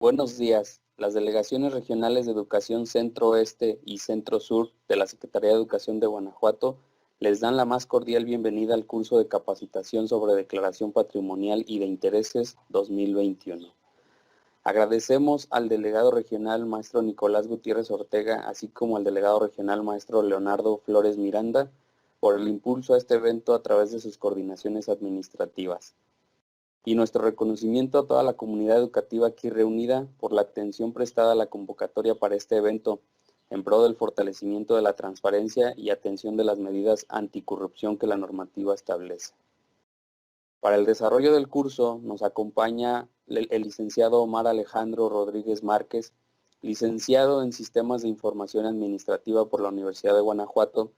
Buenos días. Las delegaciones regionales de Educación Centro-Oeste y Centro-Sur de la Secretaría de Educación de Guanajuato les dan la más cordial bienvenida al curso de capacitación sobre declaración patrimonial y de intereses 2021. Agradecemos al delegado regional maestro Nicolás Gutiérrez Ortega, así como al delegado regional maestro Leonardo Flores Miranda, por el impulso a este evento a través de sus coordinaciones administrativas. Y nuestro reconocimiento a toda la comunidad educativa aquí reunida por la atención prestada a la convocatoria para este evento, en pro del fortalecimiento de la transparencia y atención de las medidas anticorrupción que la normativa establece. Para el desarrollo del curso nos acompaña el licenciado Omar Alejandro Rodríguez Márquez, licenciado en Sistemas de Información Administrativa por la Universidad de Guanajuato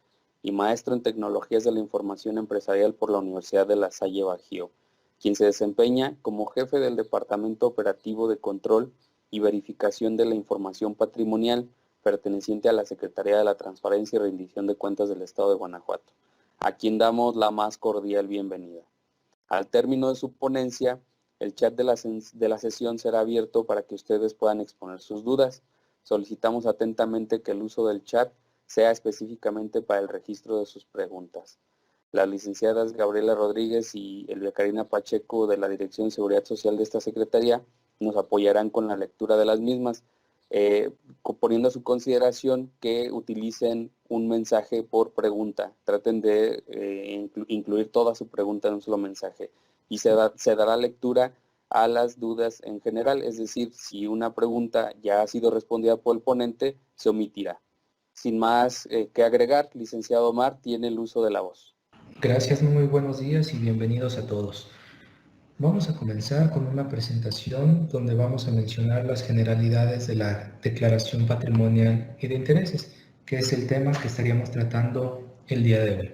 y maestro en Tecnologías de la Información Empresarial por la Universidad de La Salle Bajío, quien se desempeña como jefe del Departamento Operativo de Control y Verificación de la Información Patrimonial perteneciente a la Secretaría de la Transparencia y Rendición de Cuentas del Estado de Guanajuato, a quien damos la más cordial bienvenida. Al término de su ponencia, el chat de la sesión será abierto para que ustedes puedan exponer sus dudas. Solicitamos atentamente que el uso del chat sea específicamente para el registro de sus preguntas. Las licenciadas Gabriela Rodríguez y Elvia Karina Pacheco de la Dirección de Seguridad Social de esta Secretaría nos apoyarán con la lectura de las mismas, poniendo a su consideración que utilicen un mensaje por pregunta. Traten de incluir toda su pregunta en un solo mensaje y se dará lectura a las dudas en general, es decir, si una pregunta ya ha sido respondida por el ponente, se omitirá. Sin más que agregar, licenciado Omar, tiene el uso de la voz. Gracias, muy buenos días y bienvenidos a todos. Vamos a comenzar con una presentación donde vamos a mencionar las generalidades de la declaración patrimonial y de intereses, que es el tema que estaríamos tratando el día de hoy.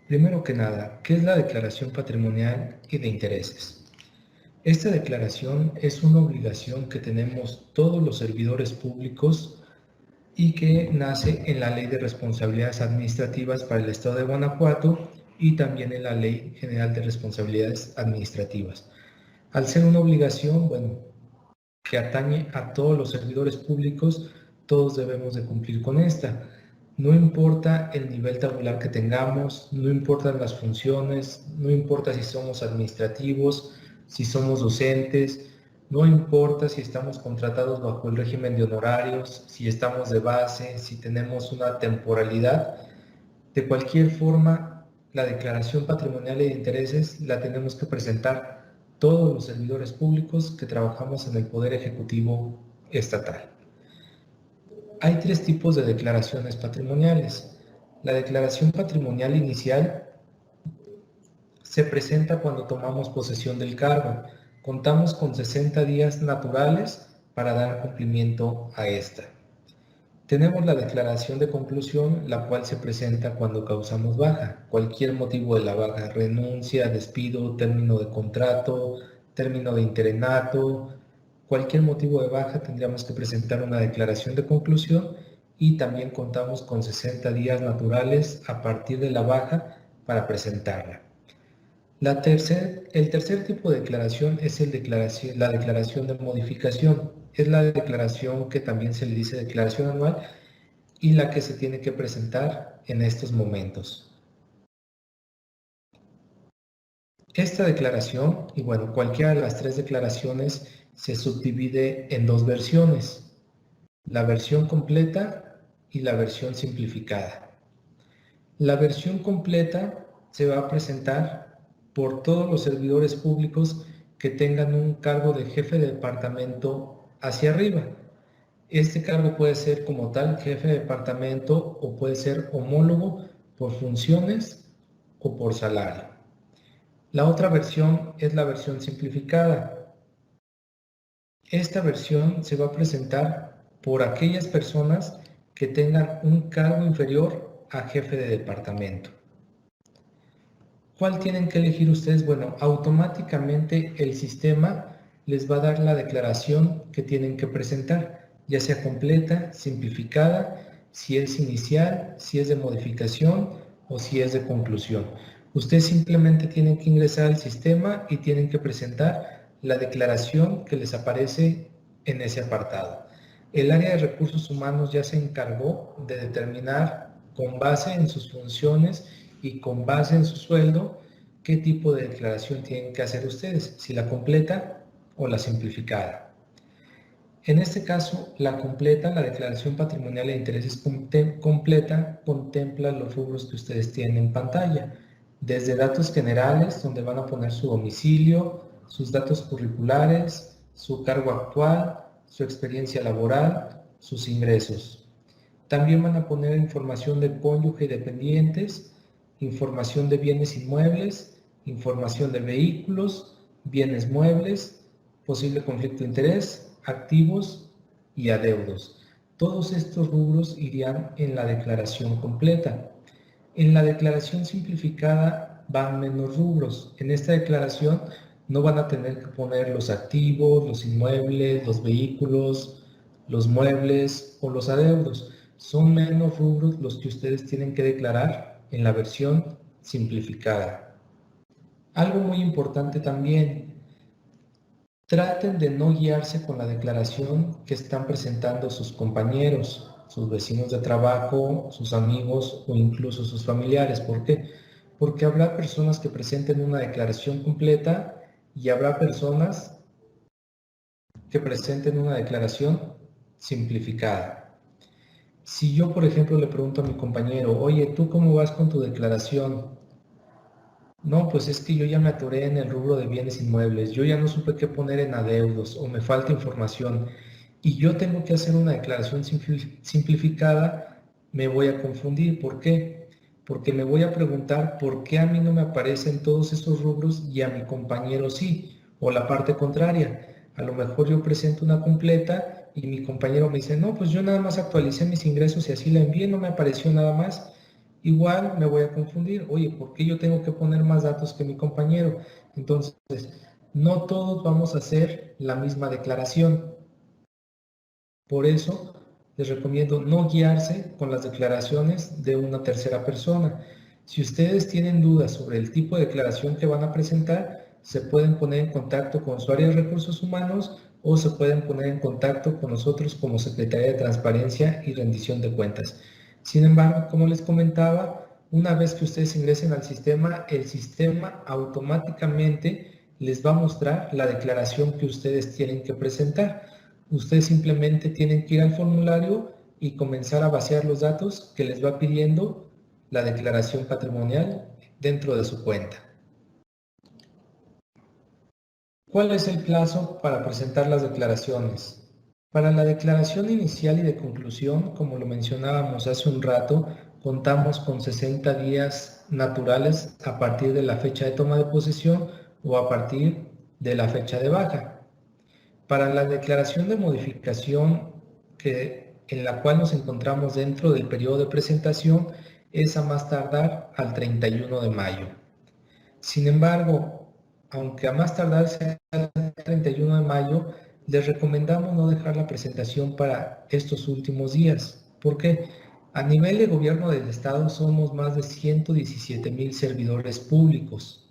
Primero que nada, ¿qué es la declaración patrimonial y de intereses? Esta declaración es una obligación que tenemos todos los servidores públicos y que nace en la Ley de Responsabilidades Administrativas para el Estado de Guanajuato y también en la Ley General de Responsabilidades Administrativas. Al ser una obligación, que atañe a todos los servidores públicos, todos debemos de cumplir con esta. No importa el nivel tabular que tengamos, no importan las funciones, no importa si somos administrativos, si somos docentes, no importa si estamos contratados bajo el régimen de honorarios, si estamos de base, si tenemos una temporalidad. De cualquier forma, la declaración patrimonial y de intereses la tenemos que presentar todos los servidores públicos que trabajamos en el Poder Ejecutivo Estatal. Hay tres tipos de declaraciones patrimoniales. La declaración patrimonial inicial se presenta cuando tomamos posesión del cargo. Contamos con 60 días naturales para dar cumplimiento a esta. Tenemos la declaración de conclusión, la cual se presenta cuando causamos baja. Cualquier motivo de la baja, renuncia, despido, término de contrato, término de interinato, cualquier motivo de baja tendríamos que presentar una declaración de conclusión y también contamos con 60 días naturales a partir de la baja para presentarla. El tercer tipo de declaración es la declaración de modificación. Es la declaración que también se le dice declaración anual y la que se tiene que presentar en estos momentos. Esta declaración, y cualquiera de las tres declaraciones se subdivide en dos versiones, la versión completa y la versión simplificada. La versión completa se va a presentar por todos los servidores públicos que tengan un cargo de jefe de departamento hacia arriba. Este cargo puede ser como tal jefe de departamento o puede ser homólogo por funciones o por salario. La otra versión es la versión simplificada. Esta versión se va a presentar por aquellas personas que tengan un cargo inferior a jefe de departamento. ¿Cuál tienen que elegir ustedes? Automáticamente el sistema les va a dar la declaración que tienen que presentar, ya sea completa, simplificada, si es inicial, si es de modificación o si es de conclusión. Ustedes simplemente tienen que ingresar al sistema y tienen que presentar la declaración que les aparece en ese apartado. El área de recursos humanos ya se encargó de determinar, con base en sus funciones y con base en su sueldo, qué tipo de declaración tienen que hacer ustedes, si la completa o la simplificada. En este caso, la completa, la declaración patrimonial de intereses completa, contempla los rubros que ustedes tienen en pantalla, desde datos generales, donde van a poner su domicilio, sus datos curriculares, su cargo actual, su experiencia laboral, sus ingresos. También van a poner información de cónyuge y dependientes, información de bienes inmuebles, información de vehículos, bienes muebles, posible conflicto de interés, activos y adeudos. Todos estos rubros irían en la declaración completa. En la declaración simplificada van menos rubros. En esta declaración no van a tener que poner los activos, los inmuebles, los vehículos, los muebles o los adeudos. Son menos rubros los que ustedes tienen que declarar en la versión simplificada. Algo muy importante también, traten de no guiarse con la declaración que están presentando sus compañeros, sus vecinos de trabajo, sus amigos o incluso sus familiares. ¿Por qué? Porque habrá personas que presenten una declaración completa y habrá personas que presenten una declaración simplificada. Si yo, por ejemplo, le pregunto a mi compañero, oye, ¿tú cómo vas con tu declaración? No, pues es que yo ya me atoré en el rubro de bienes inmuebles, yo ya no supe qué poner en adeudos o me falta información y yo tengo que hacer una declaración simplificada, me voy a confundir. ¿Por qué? Porque me voy a preguntar por qué a mí no me aparecen todos esos rubros y a mi compañero sí, o la parte contraria. A lo mejor yo presento una completa y mi compañero me dice, no, pues yo nada más actualicé mis ingresos y así la envié, no me apareció nada más. Igual me voy a confundir, oye, ¿por qué yo tengo que poner más datos que mi compañero? Entonces, no todos vamos a hacer la misma declaración. Por eso, les recomiendo no guiarse con las declaraciones de una tercera persona. Si ustedes tienen dudas sobre el tipo de declaración que van a presentar, se pueden poner en contacto con su área de recursos humanos o se pueden poner en contacto con nosotros como Secretaría de Transparencia y Rendición de Cuentas. Sin embargo, como les comentaba, una vez que ustedes ingresen al sistema, el sistema automáticamente les va a mostrar la declaración que ustedes tienen que presentar. Ustedes simplemente tienen que ir al formulario y comenzar a vaciar los datos que les va pidiendo la declaración patrimonial dentro de su cuenta. ¿Cuál es el plazo para presentar las declaraciones? Para la declaración inicial y de conclusión, como lo mencionábamos hace un rato, contamos con 60 días naturales a partir de la fecha de toma de posesión o a partir de la fecha de baja. Para la declaración de modificación en la cual nos encontramos dentro del periodo de presentación es a más tardar al 31 de mayo. Sin embargo, aunque a más tardar sea el 31 de mayo, les recomendamos no dejar la presentación para estos últimos días. ¿Por qué? A nivel de gobierno del estado somos más de 117,000 servidores públicos.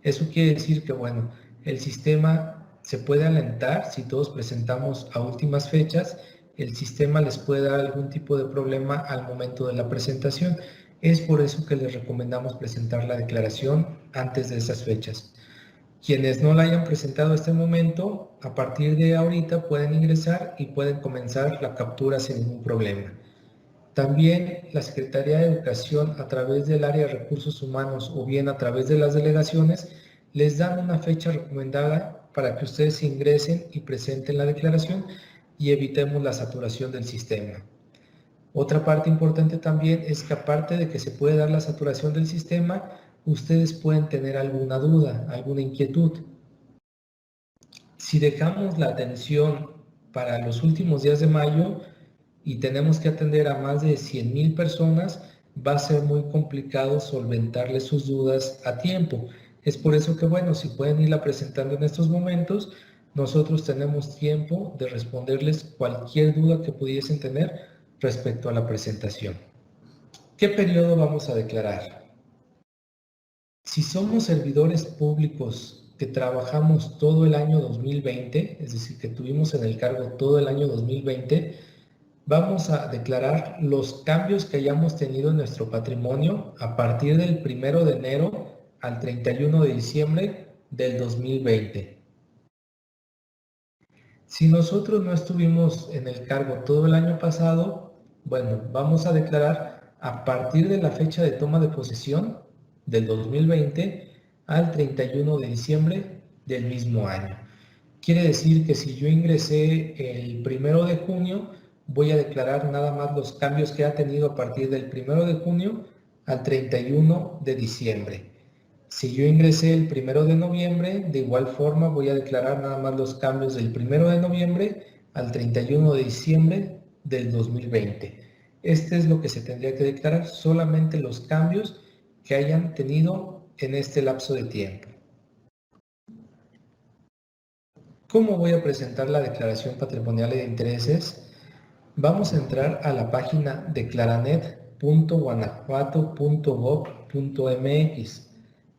Eso quiere decir que, bueno, el sistema se puede alentar si todos presentamos a últimas fechas, el sistema les puede dar algún tipo de problema al momento de la presentación. Es por eso que les recomendamos presentar la declaración antes de esas fechas. Quienes no la hayan presentado a este momento, a partir de ahorita pueden ingresar y pueden comenzar la captura sin ningún problema. También la Secretaría de Educación, a través del área de recursos humanos o bien a través de las delegaciones, les dan una fecha recomendada para que ustedes ingresen y presenten la declaración y evitemos la saturación del sistema. Otra parte importante también es que, aparte de que se puede dar la saturación del sistema, ustedes pueden tener alguna duda, alguna inquietud. Si dejamos la atención para los últimos días de mayo y tenemos que atender a más de 100,000 personas, va a ser muy complicado solventarles sus dudas a tiempo. Es por eso que, bueno, si pueden irla presentando en estos momentos, nosotros tenemos tiempo de responderles cualquier duda que pudiesen tener respecto a la presentación. ¿Qué periodo vamos a declarar? Si somos servidores públicos que trabajamos todo el año 2020, es decir, que tuvimos en el cargo todo el año 2020, vamos a declarar los cambios que hayamos tenido en nuestro patrimonio a partir del 1 de enero al 31 de diciembre del 2020. Si nosotros no estuvimos en el cargo todo el año pasado, bueno, vamos a declarar a partir de la fecha de toma de posesión del 2020 al 31 de diciembre del mismo año. Quiere decir que si yo ingresé el 1 de junio, voy a declarar nada más los cambios que ha tenido a partir del 1 de junio al 31 de diciembre. Si yo ingresé el 1 de noviembre, de igual forma voy a declarar nada más los cambios del 1 de noviembre al 31 de diciembre del 2020. Este es lo que se tendría que declarar, solamente los cambios que hayan tenido en este lapso de tiempo. ¿Cómo voy a presentar la declaración patrimonial de intereses? Vamos a entrar a la página declaranet.guanajuato.gov.mx.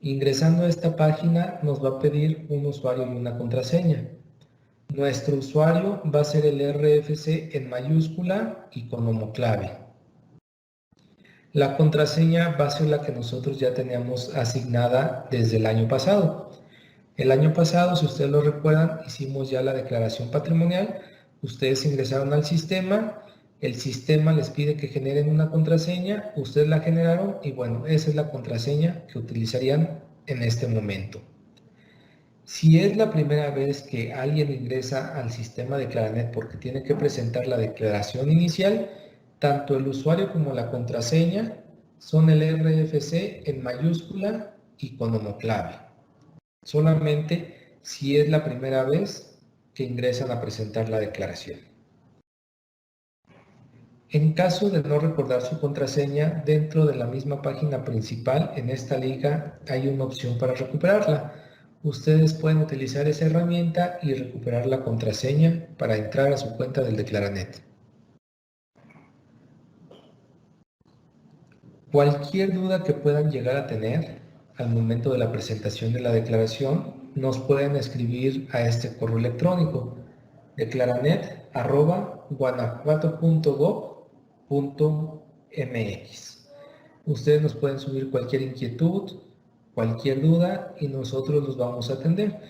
Ingresando a esta página nos va a pedir un usuario y una contraseña. Nuestro usuario va a ser el RFC en mayúscula y con homoclave. La contraseña va a ser la que nosotros ya teníamos asignada desde el año pasado. El año pasado, si ustedes lo recuerdan, hicimos ya la declaración patrimonial. Ustedes ingresaron al sistema, el sistema les pide que generen una contraseña, ustedes la generaron y bueno, esa es la contraseña que utilizarían en este momento. Si es la primera vez que alguien ingresa al sistema de Claranet porque tiene que presentar la declaración inicial, tanto el usuario como la contraseña son el RFC en mayúscula y con homoclave. Solamente si es la primera vez que ingresan a presentar la declaración. En caso de no recordar su contraseña, dentro de la misma página principal, en esta liga hay una opción para recuperarla. Ustedes pueden utilizar esa herramienta y recuperar la contraseña para entrar a su cuenta del Declaranet. Cualquier duda que puedan llegar a tener al momento de la presentación de la declaración, nos pueden escribir a este correo electrónico declaranet@guanajuato.gov.mx. Ustedes nos pueden subir cualquier inquietud, cualquier duda y nosotros los vamos a atender.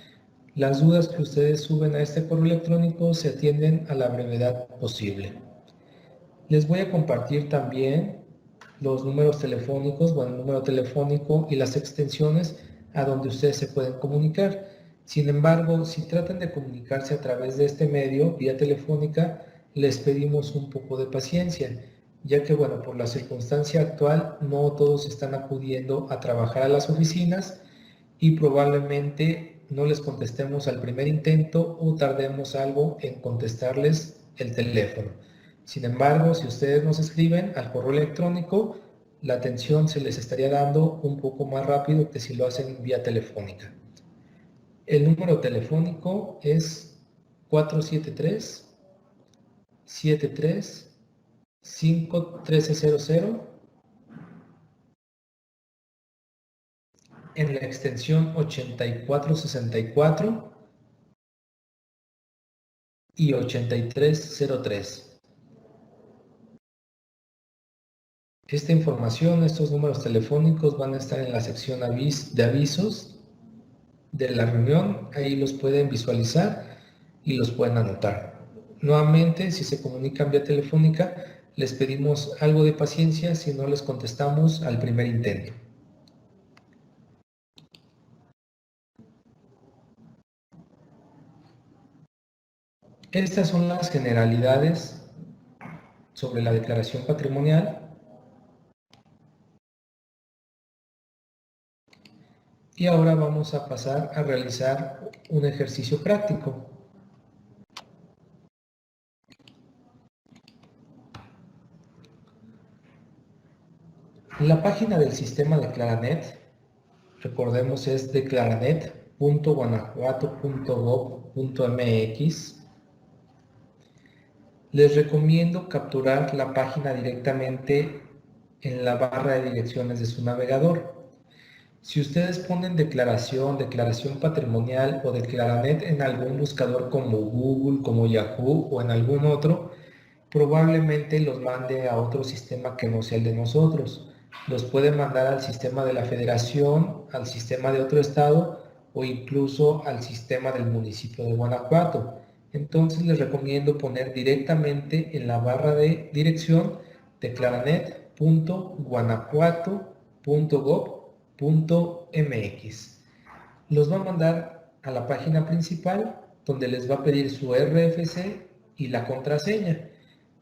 Las dudas que ustedes suben a este correo electrónico se atienden a la brevedad posible. Les voy a compartir también los números telefónicos, bueno, el número telefónico y las extensiones a donde ustedes se pueden comunicar. Sin embargo, si tratan de comunicarse a través de este medio, vía telefónica, les pedimos un poco de paciencia, ya que, bueno, por la circunstancia actual, no todos están acudiendo a trabajar a las oficinas y probablemente no les contestemos al primer intento o tardemos algo en contestarles el teléfono. Sin embargo, si ustedes nos escriben al correo electrónico, la atención se les estaría dando un poco más rápido que si lo hacen vía telefónica. El número telefónico es 473-73-51300 en la extensión 8464 y 8303. Esta información, estos números telefónicos van a estar en la sección de avisos de la reunión. Ahí los pueden visualizar y los pueden anotar. Nuevamente, si se comunican vía telefónica, les pedimos algo de paciencia si no les contestamos al primer intento. Estas son las generalidades sobre la declaración patrimonial. Y ahora vamos a pasar a realizar un ejercicio práctico. La página del sistema de Claranet, recordemos, es declaranet.guanajuato.gov.mx. Les recomiendo capturar la página directamente en la barra de direcciones de su navegador. Si ustedes ponen declaración patrimonial o Declaranet en algún buscador como Google, como Yahoo o en algún otro, probablemente los mande a otro sistema que no sea el de nosotros. Los puede mandar al sistema de la federación, al sistema de otro estado o incluso al sistema del municipio de Guanajuato. Entonces les recomiendo poner directamente en la barra de dirección declaranet.guanajuato.gov.mx. Los va a mandar a la página principal donde les va a pedir su RFC y la contraseña.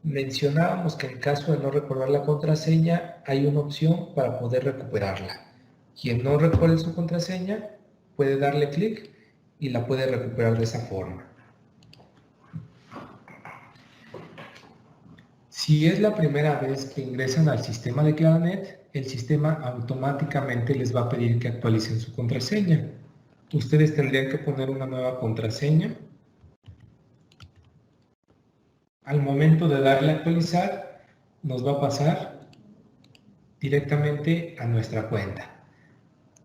Mencionábamos que en caso de no recordar la contraseña hay una opción para poder recuperarla. Quien no recuerde su contraseña puede darle clic y la puede recuperar de esa forma. Si es la primera vez que ingresan al sistema de Claranet, el sistema automáticamente les va a pedir que actualicen su contraseña. Ustedes tendrían que poner una nueva contraseña. Al momento de darle a actualizar, nos va a pasar directamente a nuestra cuenta.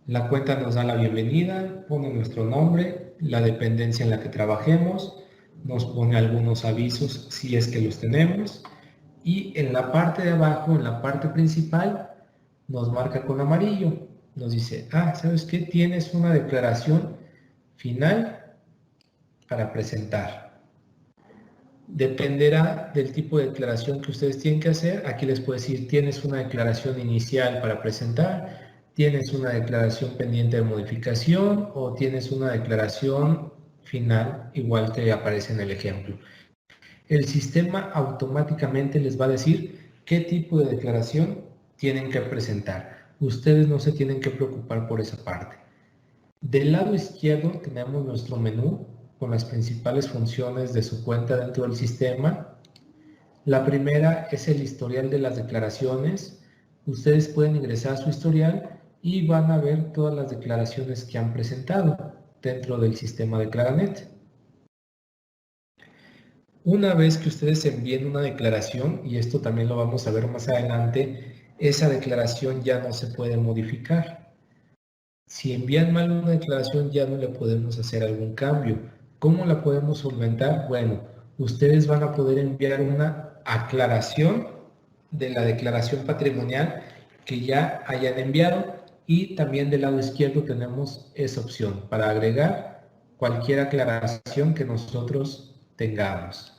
La cuenta nos da la bienvenida, pone nuestro nombre, la dependencia en la que trabajemos, nos pone algunos avisos si es que los tenemos y en la parte de abajo, en la parte principal, nos marca con amarillo. Nos dice, ¿sabes qué? Tienes una declaración final para presentar. Dependerá del tipo de declaración que ustedes tienen que hacer. Aquí les puedo decir, tienes una declaración inicial para presentar, tienes una declaración pendiente de modificación o tienes una declaración final, igual que aparece en el ejemplo. El sistema automáticamente les va a decir qué tipo de declaración tienen que presentar. Ustedes no se tienen que preocupar por esa parte. Del lado izquierdo tenemos nuestro menú con las principales funciones de su cuenta dentro del sistema. La primera es el historial de las declaraciones. Ustedes pueden ingresar a su historial y van a ver todas las declaraciones que han presentado dentro del sistema de Claranet. Una vez que ustedes envíen una declaración, y esto también lo vamos a ver más adelante, esa declaración ya no se puede modificar. Si envían mal una declaración ya no le podemos hacer algún cambio. ¿Cómo la podemos solventar? Bueno, ustedes van a poder enviar una aclaración de la declaración patrimonial que ya hayan enviado y también del lado izquierdo tenemos esa opción para agregar cualquier aclaración que nosotros tengamos.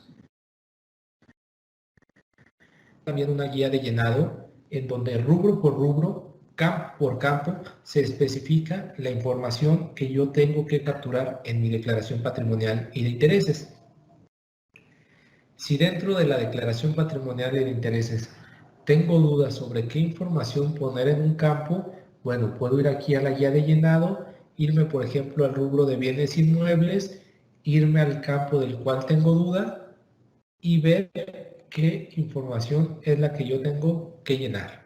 También una guía de llenado en donde rubro por rubro, campo por campo, se especifica la información que yo tengo que capturar en mi declaración patrimonial y de intereses. Si dentro de la declaración patrimonial y de intereses tengo dudas sobre qué información poner en un campo, bueno, puedo ir aquí a la guía de llenado, irme por ejemplo al rubro de bienes inmuebles, irme al campo del cual tengo duda y ver qué información es la que yo tengo que llenar.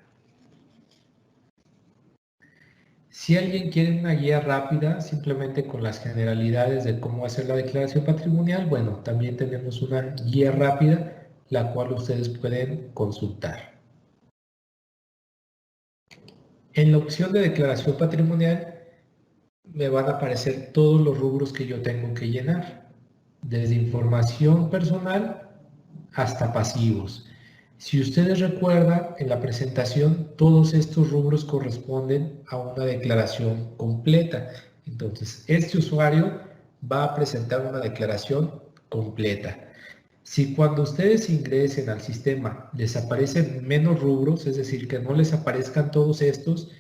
Si alguien quiere una guía rápida, simplemente con las generalidades de cómo hacer la declaración patrimonial, bueno, también tenemos una guía rápida, la cual ustedes pueden consultar. En la opción de declaración patrimonial me van a aparecer todos los rubros que yo tengo que llenar, desde información personal hasta pasivos. Si ustedes recuerdan, en la presentación todos estos rubros corresponden a una declaración completa. Entonces, este usuario va a presentar una declaración completa. Si cuando ustedes ingresen al sistema les aparecen menos rubros, es decir, que no les aparezcan todos estos,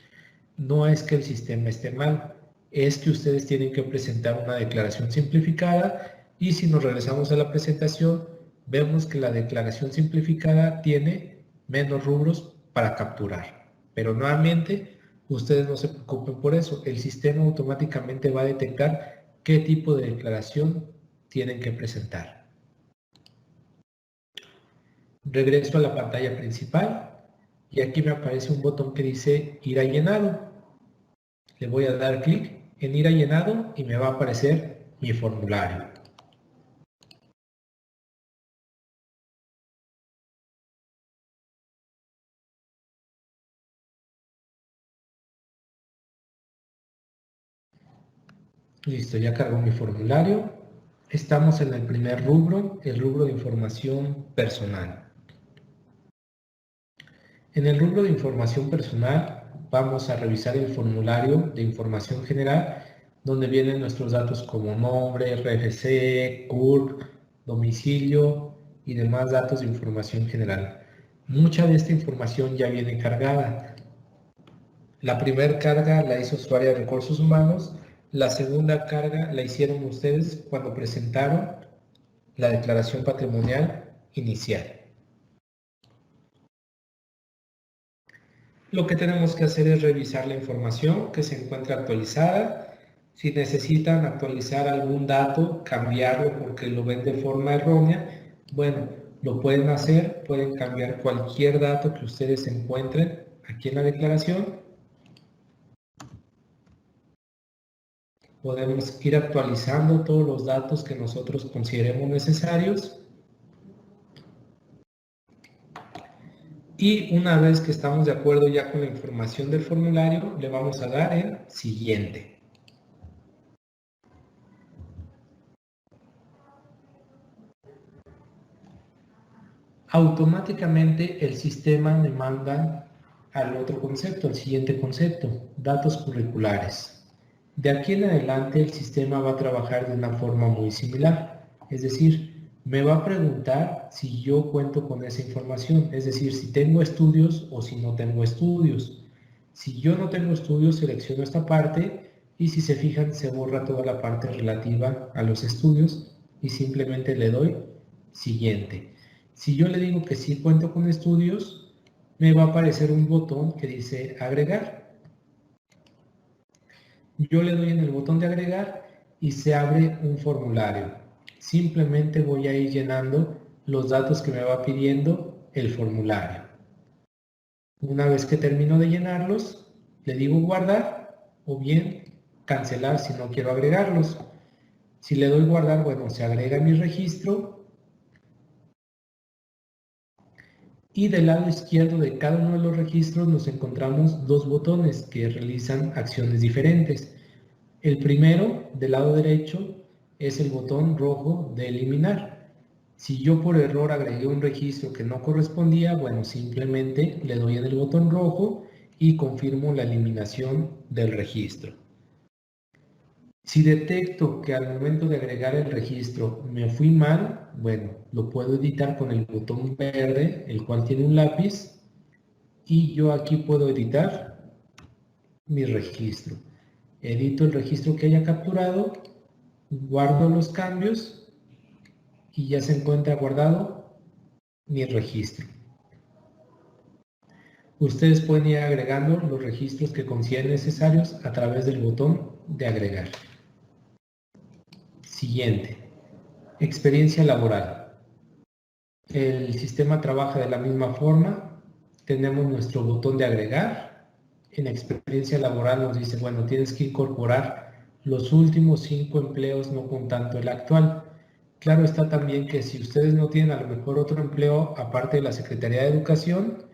no es que el sistema esté mal, es que ustedes tienen que presentar una declaración simplificada y si nos regresamos a la presentación, vemos que la declaración simplificada tiene menos rubros para capturar. Pero nuevamente, ustedes no se preocupen por eso, el sistema automáticamente va a detectar qué tipo de declaración tienen que presentar. Regreso a la pantalla principal y aquí me aparece un botón que dice ir a llenado. Le voy a dar clic en ir a llenado y me va a aparecer mi formulario. Listo, ya cargó mi formulario. Estamos en el primer rubro, el rubro de información personal. En el rubro de información personal vamos a revisar el formulario de información general donde vienen nuestros datos como nombre, RFC, CURP, domicilio y demás datos de información general. Mucha de esta información ya viene cargada. La primera carga la hizo su área de recursos humanos, la segunda carga la hicieron ustedes cuando presentaron la declaración patrimonial inicial. Lo que tenemos que hacer es revisar la información que se encuentra actualizada. Si necesitan actualizar algún dato, cambiarlo porque lo ven de forma errónea, bueno, lo pueden hacer, pueden cambiar cualquier dato que ustedes encuentren aquí en la declaración. Podemos ir actualizando todos los datos que nosotros consideremos necesarios. Y una vez que estamos de acuerdo ya con la información del formulario, le vamos a dar en siguiente. Automáticamente el sistema me manda al otro concepto, al siguiente concepto, datos curriculares. De aquí en adelante el sistema va a trabajar de una forma muy similar, es decir, me va a preguntar si yo cuento con esa información, es decir, si tengo estudios o si no tengo estudios. Si yo no tengo estudios, selecciono esta parte y si se fijan, se borra toda la parte relativa a los estudios y simplemente le doy siguiente. Si yo le digo que sí cuento con estudios, me va a aparecer un botón que dice agregar. Yo le doy en el botón de agregar y se abre un formulario. Simplemente voy a ir llenando los datos que me va pidiendo el formulario. Una vez que termino de llenarlos, le digo guardar o bien cancelar si no quiero agregarlos. Si le doy guardar, bueno, se agrega mi registro y del lado izquierdo de cada uno de los registros nos encontramos dos botones que realizan acciones diferentes. El primero, del lado derecho, es el botón rojo de eliminar. Si yo por error agregué un registro que no correspondía, bueno, simplemente le doy en el botón rojo y confirmo la eliminación del registro. Si detecto que al momento de agregar el registro me fui mal, bueno, lo puedo editar con el botón verde, el cual tiene un lápiz, y yo aquí puedo editar mi registro. Edito el registro que haya capturado, guardo los cambios y ya se encuentra guardado mi registro. Ustedes pueden ir agregando los registros que consideren necesarios a través del botón de agregar. Siguiente. Experiencia laboral. El sistema trabaja de la misma forma. Tenemos nuestro botón de agregar. En experiencia laboral nos dice, bueno, tienes que incorporar los últimos 5 empleos, no contando el actual. Claro está también que si ustedes no tienen a lo mejor otro empleo aparte de la Secretaría de Educación,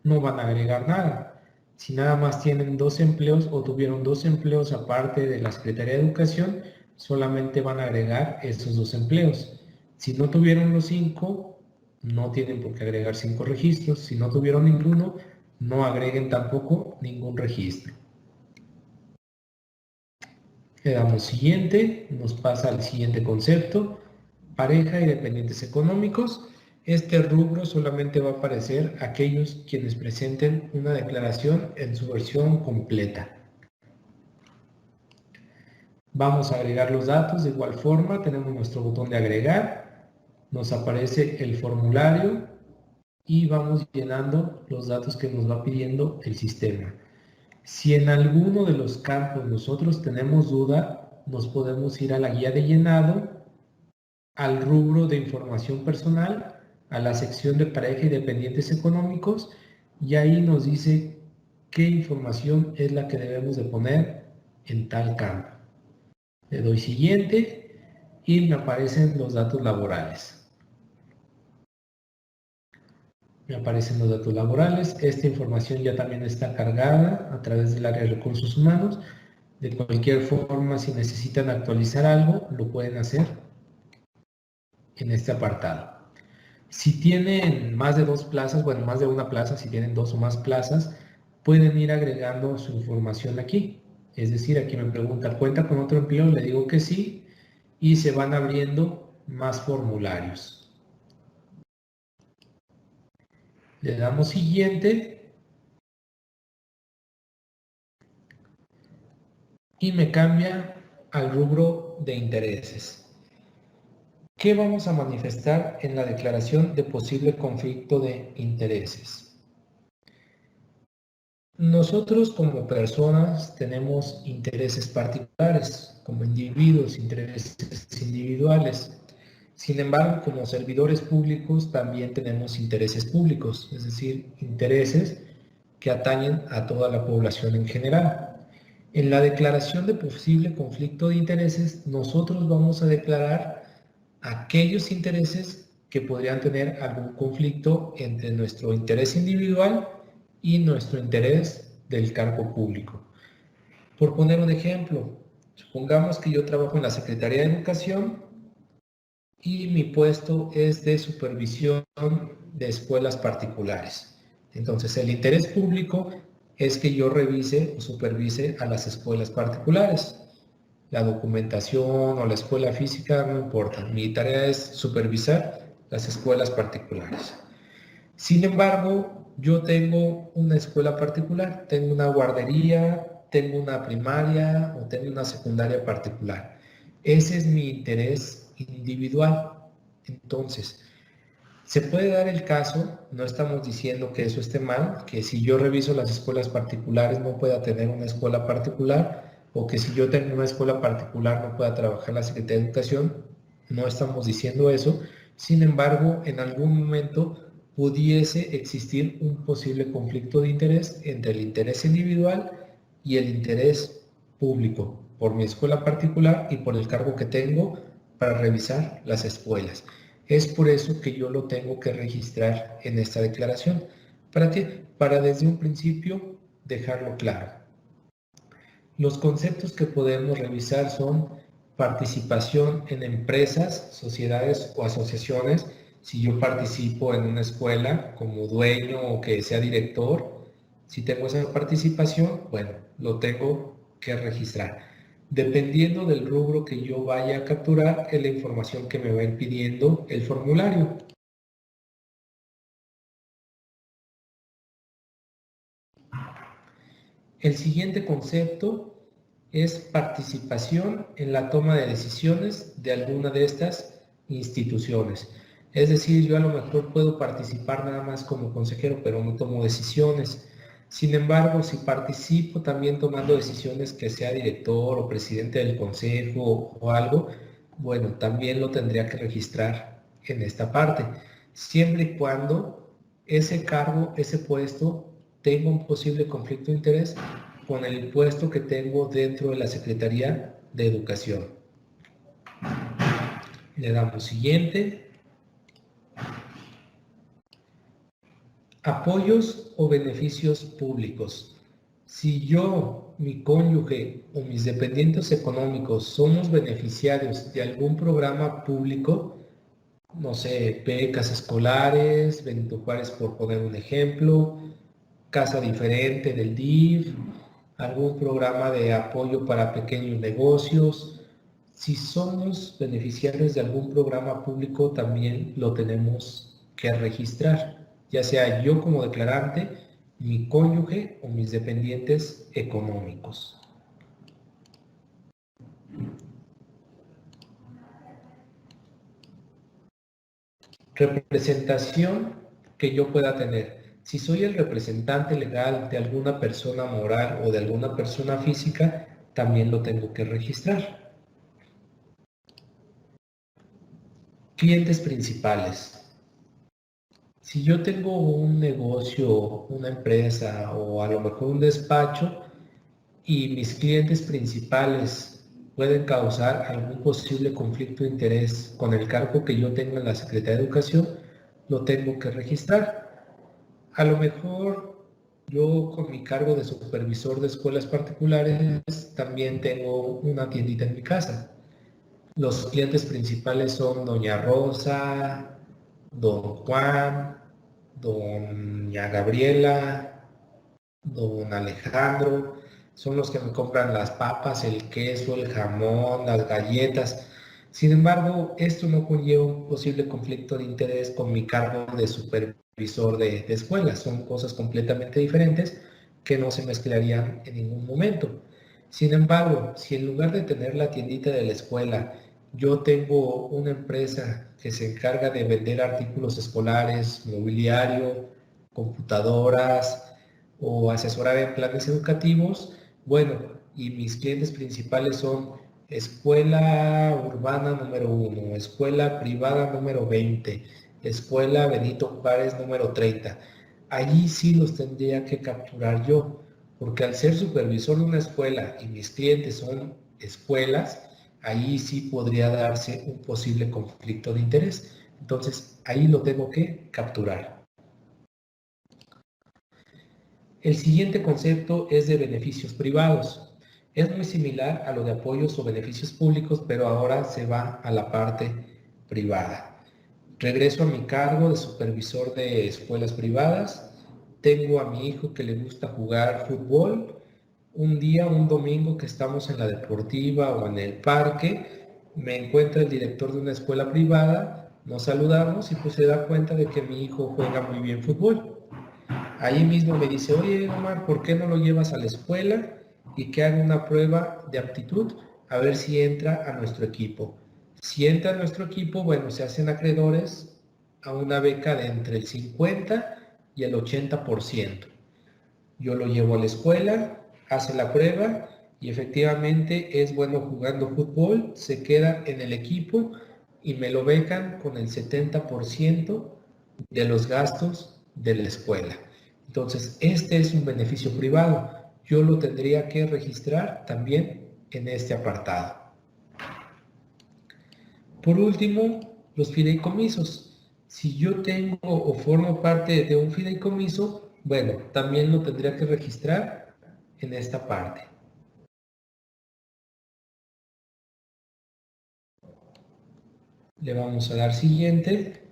no van a agregar nada. Si nada más tienen 2 empleos o tuvieron 2 empleos aparte de la Secretaría de Educación, solamente van a agregar esos 2 empleos. Si no tuvieron los 5, no tienen por qué agregar 5 registros. Si no tuvieron ninguno, no agreguen tampoco ningún registro. Le damos siguiente, nos pasa al siguiente concepto, pareja y dependientes económicos. Este rubro solamente va a aparecer aquellos quienes presenten una declaración en su versión completa. Vamos a agregar los datos de igual forma, tenemos nuestro botón de agregar, nos aparece el formulario y vamos llenando los datos que nos va pidiendo el sistema. Si en alguno de los campos nosotros tenemos duda, nos podemos ir a la guía de llenado, al rubro de información personal, a la sección de pareja y dependientes económicos, y ahí nos dice qué información es la que debemos de poner en tal campo. Le doy siguiente y me aparecen los datos laborales. Me aparecen los datos laborales. Esta información ya también está cargada a través del área de recursos humanos. De cualquier forma, si necesitan actualizar algo, lo pueden hacer en este apartado. Si tienen más de 2 plazas, bueno, más de una plaza, si tienen 2 o más plazas, pueden ir agregando su información aquí. Es decir, aquí me pregunta, ¿cuenta con otro empleo? Le digo que sí, y se van abriendo más formularios. Le damos siguiente y me cambia al rubro de intereses. ¿Qué vamos a manifestar en la declaración de posible conflicto de intereses? Nosotros como personas tenemos intereses particulares, como individuos, intereses individuales. Sin embargo, como servidores públicos también tenemos intereses públicos, es decir, intereses que atañen a toda la población en general. En la declaración de posible conflicto de intereses, nosotros vamos a declarar aquellos intereses que podrían tener algún conflicto entre nuestro interés individual y nuestro interés del cargo público. Por poner un ejemplo, supongamos que yo trabajo en la Secretaría de Educación y mi puesto es de supervisión de escuelas particulares. Entonces, el interés público es que yo revise o supervise a las escuelas particulares. La documentación o la escuela física, no importa. Mi tarea es supervisar las escuelas particulares. Sin embargo, yo tengo una escuela particular, tengo una guardería, tengo una primaria o tengo una secundaria particular. Ese es mi interés individual. Entonces, se puede dar el caso, no estamos diciendo que eso esté mal, que si yo reviso las escuelas particulares no pueda tener una escuela particular, o que si yo tengo una escuela particular no pueda trabajar en la Secretaría de Educación, no estamos diciendo eso. Sin embargo, en algún momento pudiese existir un posible conflicto de interés entre el interés individual y el interés público, por mi escuela particular y por el cargo que tengo para revisar las escuelas. Es por eso que yo lo tengo que registrar en esta declaración. ¿Para qué? Para desde un principio dejarlo claro. Los conceptos que podemos revisar son participación en empresas, sociedades o asociaciones. Si yo participo en una escuela como dueño o que sea director, si tengo esa participación, bueno, lo tengo que registrar. Dependiendo del rubro que yo vaya a capturar, es la información que me va a ir pidiendo el formulario. El siguiente concepto es participación en la toma de decisiones de alguna de estas instituciones. Es decir, yo a lo mejor puedo participar nada más como consejero, pero no tomo decisiones. Sin embargo, si participo también tomando decisiones, que sea director o presidente del consejo o algo, bueno, también lo tendría que registrar en esta parte, siempre y cuando ese cargo, ese puesto, tenga un posible conflicto de interés con el puesto que tengo dentro de la Secretaría de Educación. Le damos siguiente. Apoyos o beneficios públicos. Si yo, mi cónyuge o mis dependientes económicos somos beneficiarios de algún programa público, no sé, becas escolares, Benito Juárez por poner un ejemplo, Casa Diferente del DIF, algún programa de apoyo para pequeños negocios. Si somos beneficiarios de algún programa público, también lo tenemos que registrar, ya sea yo como declarante, mi cónyuge o mis dependientes económicos. Representación que yo pueda tener. Si soy el representante legal de alguna persona moral o de alguna persona física, también lo tengo que registrar. Clientes principales. Si yo tengo un negocio, una empresa o a lo mejor un despacho y mis clientes principales pueden causar algún posible conflicto de interés con el cargo que yo tengo en la Secretaría de Educación, lo tengo que registrar. A lo mejor Yo con mi cargo de supervisor de escuelas particulares también tengo una tiendita en mi casa. Los clientes principales son Doña Rosa, Don Juan, Doña Gabriela, Don Alejandro. Son los que me compran las papas, el queso, el jamón, las galletas. Sin embargo, esto no conlleva un posible conflicto de interés con mi cargo de supervisor de escuelas. Son cosas completamente diferentes que no se mezclarían en ningún momento. Sin embargo, si en lugar de tener la tiendita de la escuela, yo tengo una empresa que se encarga de vender artículos escolares, mobiliario, computadoras o asesorar en planes educativos, bueno, y mis clientes principales son Escuela Urbana número 1, Escuela Privada número 20, Escuela Benito Juárez número 30. Allí sí los tendría que capturar yo, porque al ser supervisor de una escuela y mis clientes son escuelas, ahí sí podría darse un posible conflicto de interés. Entonces, ahí lo tengo que capturar. El siguiente concepto es de beneficios privados. Es muy similar a lo de apoyos o beneficios públicos, pero ahora se va a la parte privada. Regreso a mi cargo de supervisor de escuelas privadas. Tengo a mi hijo que le gusta jugar fútbol. Un día, un domingo que estamos en la deportiva o en el parque, me encuentra el director de una escuela privada, nos saludamos y pues se da cuenta de que mi hijo juega muy bien fútbol. Ahí mismo me dice, oye Omar, ¿por qué no lo llevas a la escuela y que haga una prueba de aptitud a ver si entra a nuestro equipo? Si entra a nuestro equipo, bueno, se hacen acreedores a una beca de entre el 50 y el 80%. Yo lo llevo a la escuela, hace la prueba y efectivamente es bueno jugando fútbol, se queda en el equipo y me lo becan con el 70% de los gastos de la escuela. Entonces, este es un beneficio privado. Yo lo tendría que registrar también en este apartado. Por último, los fideicomisos. Si yo tengo o formo parte de un fideicomiso, bueno, también lo tendría que registrar en esta parte. Le vamos a dar siguiente.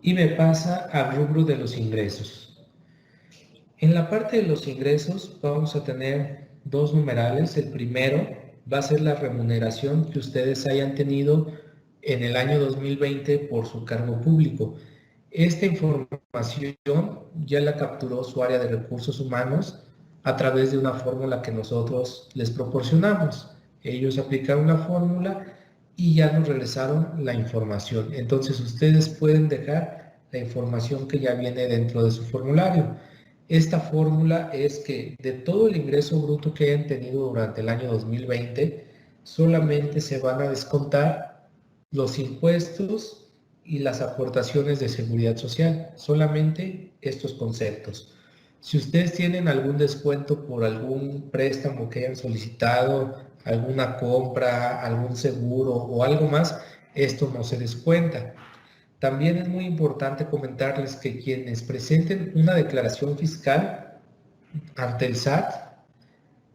Y me pasa al rubro de los ingresos. En la parte de los ingresos vamos a tener dos numerales. El primero va a ser la remuneración que ustedes hayan tenido en el año 2020 por su cargo público. Esta información ya la capturó su área de recursos humanos a través de una fórmula que nosotros les proporcionamos. Ellos aplicaron la fórmula y ya nos regresaron la información. Entonces ustedes pueden dejar la información que ya viene dentro de su formulario. Esta fórmula es que de todo el ingreso bruto que hayan tenido durante el año 2020, solamente se van a descontar los impuestos y las aportaciones de seguridad social, solamente estos conceptos. Si ustedes tienen algún descuento por algún préstamo que hayan solicitado, alguna compra, algún seguro o algo más, esto no se descuenta. También es muy importante comentarles que quienes presenten una declaración fiscal ante el SAT,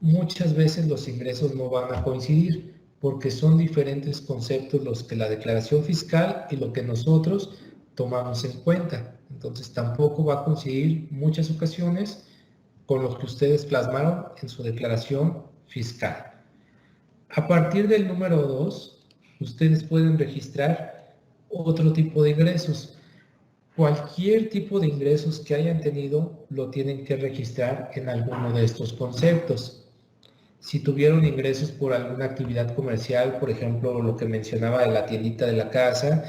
muchas veces los ingresos no van a coincidir porque son diferentes conceptos los que la declaración fiscal y lo que nosotros tomamos en cuenta. Entonces tampoco va a coincidir muchas ocasiones con lo que ustedes plasmaron en su declaración fiscal. A partir del número 2, ustedes pueden registrar otro tipo de ingresos. Cualquier tipo de ingresos que hayan tenido lo tienen que registrar en alguno de estos conceptos. Si tuvieron ingresos por alguna actividad comercial, por ejemplo, lo que mencionaba de la tiendita de la casa,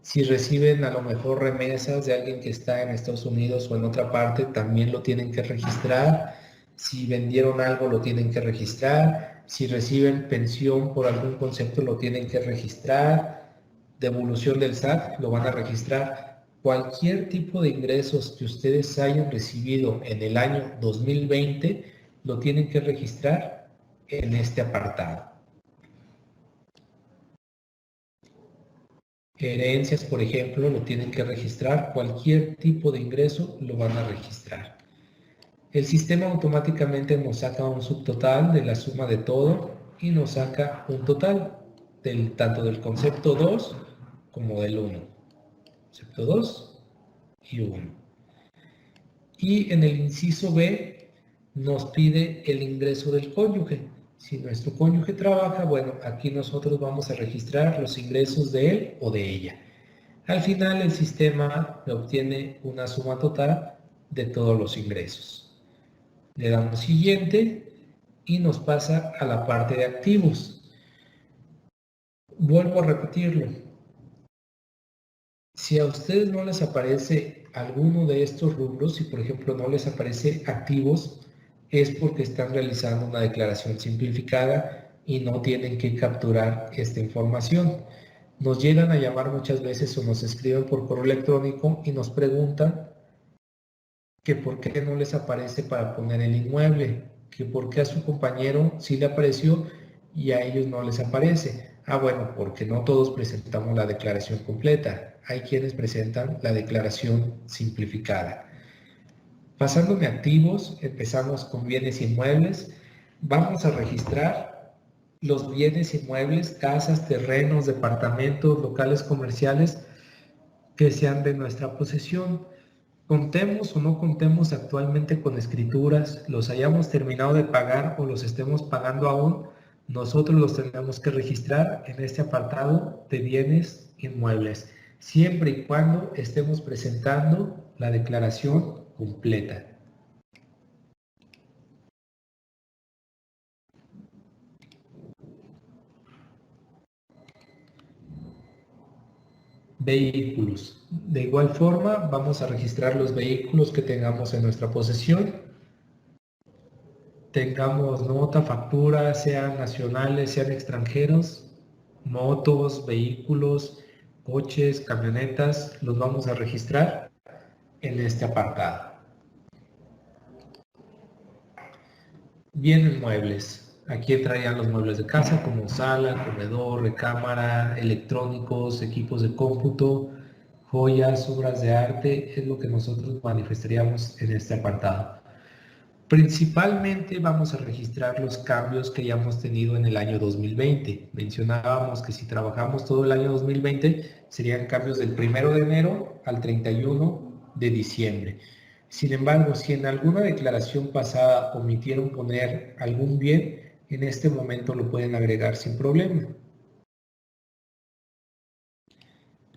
si reciben a lo mejor remesas de alguien que está en Estados Unidos o en otra parte, también lo tienen que registrar. Si vendieron algo, lo tienen que registrar. Si reciben pensión por algún concepto, lo tienen que registrar. Devolución del SAT, lo van a registrar. Cualquier tipo de ingresos que ustedes hayan recibido en el año 2020, lo tienen que registrar en este apartado. Herencias, por ejemplo, lo tienen que registrar. Cualquier tipo de ingreso lo van a registrar. El sistema automáticamente nos saca un subtotal de la suma de todo y nos saca un total tanto del concepto 2 como del 1. Concepto 2 y 1. Y en el inciso B nos pide el ingreso del cónyuge. Si nuestro cónyuge trabaja, bueno, aquí nosotros vamos a registrar los ingresos de él o de ella. Al final el sistema obtiene una suma total de todos los ingresos. Le damos siguiente y nos pasa a la parte de activos. Vuelvo a repetirlo. Si a ustedes no les aparece alguno de estos rubros, si por ejemplo no les aparece activos, es porque están realizando una declaración simplificada y no tienen que capturar esta información. Nos llegan a llamar muchas veces o nos escriben por correo electrónico y nos preguntan que por qué no les aparece para poner el inmueble, que por qué a su compañero sí le apareció y a ellos no les aparece. Bueno, porque no todos presentamos la declaración completa. Hay quienes presentan la declaración simplificada. Pasándome a activos, empezamos con bienes inmuebles. Vamos a registrar los bienes inmuebles, casas, terrenos, departamentos, locales comerciales que sean de nuestra posesión. Contemos o no contemos actualmente con escrituras, los hayamos terminado de pagar o los estemos pagando aún, nosotros los tenemos que registrar en este apartado de bienes inmuebles, siempre y cuando estemos presentando la declaración completa. Vehículos. De igual forma, vamos a registrar los vehículos que tengamos en nuestra posesión. Tengamos nota, factura, sean nacionales, sean extranjeros, motos, vehículos, coches, camionetas, los vamos a registrar en este apartado. Bienes muebles. Aquí entrarían los muebles de casa como sala, comedor, recámara, electrónicos, equipos de cómputo, joyas, obras de arte, es lo que nosotros manifestaríamos en este apartado. Principalmente vamos a registrar los cambios que hayamos tenido en el año 2020. Mencionábamos que si trabajamos todo el año 2020 serían cambios del 1 de enero al 31 de diciembre. Sin embargo, si en alguna declaración pasada omitieron poner algún bien, en este momento lo pueden agregar sin problema.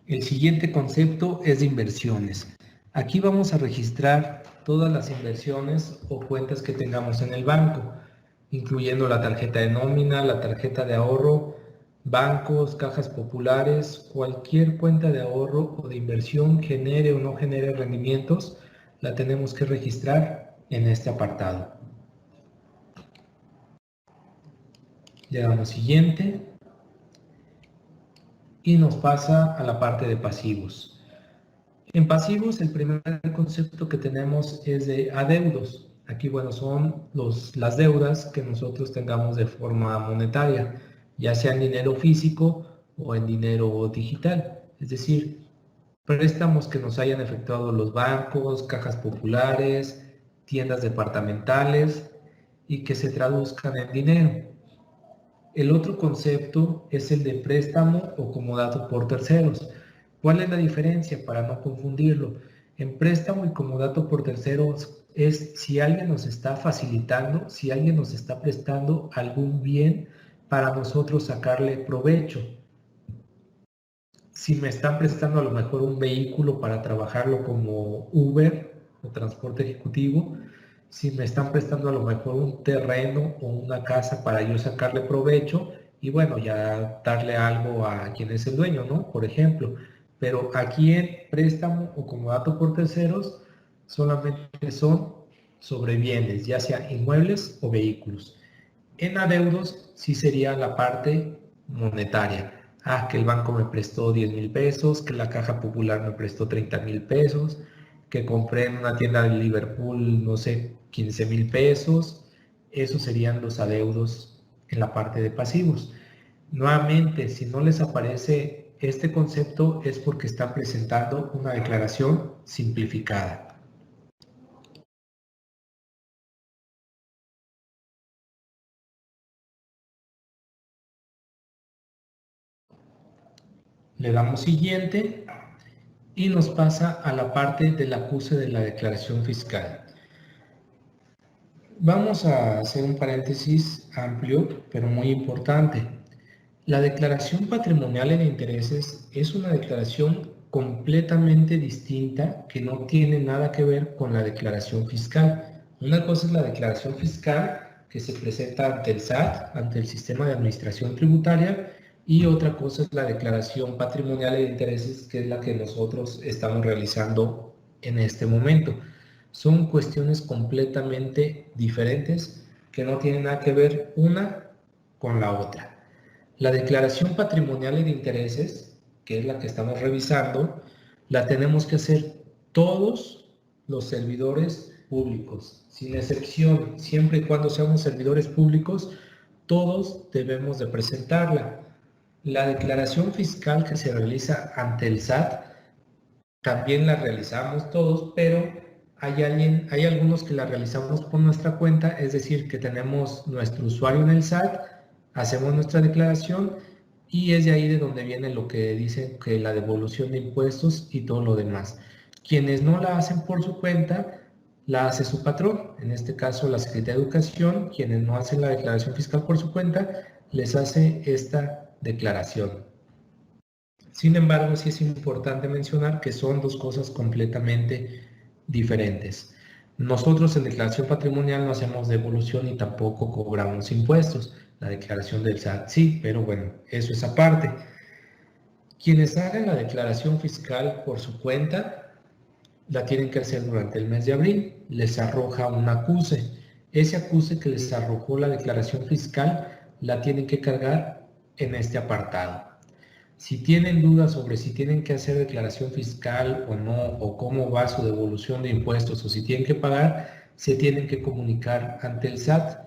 El siguiente concepto es de inversiones. Aquí vamos a registrar todas las inversiones o cuentas que tengamos en el banco, incluyendo la tarjeta de nómina, la tarjeta de ahorro, bancos, cajas populares, cualquier cuenta de ahorro o de inversión genere o no genere rendimientos, la tenemos que registrar en este apartado. Le damos siguiente y nos pasa a la parte de pasivos. En pasivos, el primer concepto que tenemos es de adeudos. Aquí, bueno, son las deudas que nosotros tengamos de forma monetaria, ya sea en dinero físico o en dinero digital. Es decir, préstamos que nos hayan efectuado los bancos, cajas populares, tiendas departamentales y que se traduzcan en dinero. El otro concepto es el de préstamo o comodato por terceros. ¿Cuál es la diferencia para no confundirlo? En préstamo y comodato por terceros es si alguien nos está facilitando, si alguien nos está prestando algún bien para nosotros sacarle provecho. Si me están prestando a lo mejor un vehículo para trabajarlo como Uber o transporte ejecutivo, si me están prestando a lo mejor un terreno o una casa para yo sacarle provecho y bueno, ya darle algo a quien es el dueño, ¿no? Por ejemplo. Pero aquí en préstamo o comodato por terceros solamente son sobre bienes, ya sea inmuebles o vehículos. En adeudos sí sería la parte monetaria. Que el banco me prestó 10,000 pesos, que la caja popular me prestó 30,000 pesos, que compré en una tienda de Liverpool, no sé, 15,000 pesos. Esos serían los adeudos en la parte de pasivos. Nuevamente, si no les aparece Este concepto es porque está presentando una declaración simplificada. Le damos siguiente y nos pasa a la parte del acuse de la declaración fiscal. Vamos a hacer un paréntesis amplio, pero muy importante. La declaración patrimonial en intereses es una declaración completamente distinta que no tiene nada que ver con la declaración fiscal. Una cosa es la declaración fiscal que se presenta ante el SAT, ante el Sistema de Administración Tributaria, y otra cosa es la declaración patrimonial de intereses, que es la que nosotros estamos realizando en este momento. Son cuestiones completamente diferentes que no tienen nada que ver una con la otra. La declaración patrimonial de intereses, que es la que estamos revisando, la tenemos que hacer todos los servidores públicos, sin excepción, siempre y cuando seamos servidores públicos, todos debemos de presentarla. La declaración fiscal que se realiza ante el SAT también la realizamos todos, pero hay algunos que la realizamos por nuestra cuenta, es decir, que tenemos nuestro usuario en el SAT, hacemos nuestra declaración y es de ahí de donde viene lo que dice que la devolución de impuestos y todo lo demás. Quienes no la hacen por su cuenta, la hace su patrón, en este caso la Secretaría de Educación. Quienes no hacen la declaración fiscal por su cuenta, les hace esta declaración. Sin embargo, sí es importante mencionar que son dos cosas completamente diferentes. Nosotros en declaración patrimonial no hacemos devolución y tampoco cobramos impuestos. La declaración del SAT sí, pero bueno, eso es aparte. Quienes hagan la declaración fiscal por su cuenta, la tienen que hacer durante el mes de abril. Les arroja un acuse. Ese acuse que les arrojó la declaración fiscal, la tienen que cargar en este apartado. Si tienen dudas sobre si tienen que hacer declaración fiscal o no, o cómo va su devolución de impuestos, o si tienen que pagar, se tienen que comunicar ante el SAT.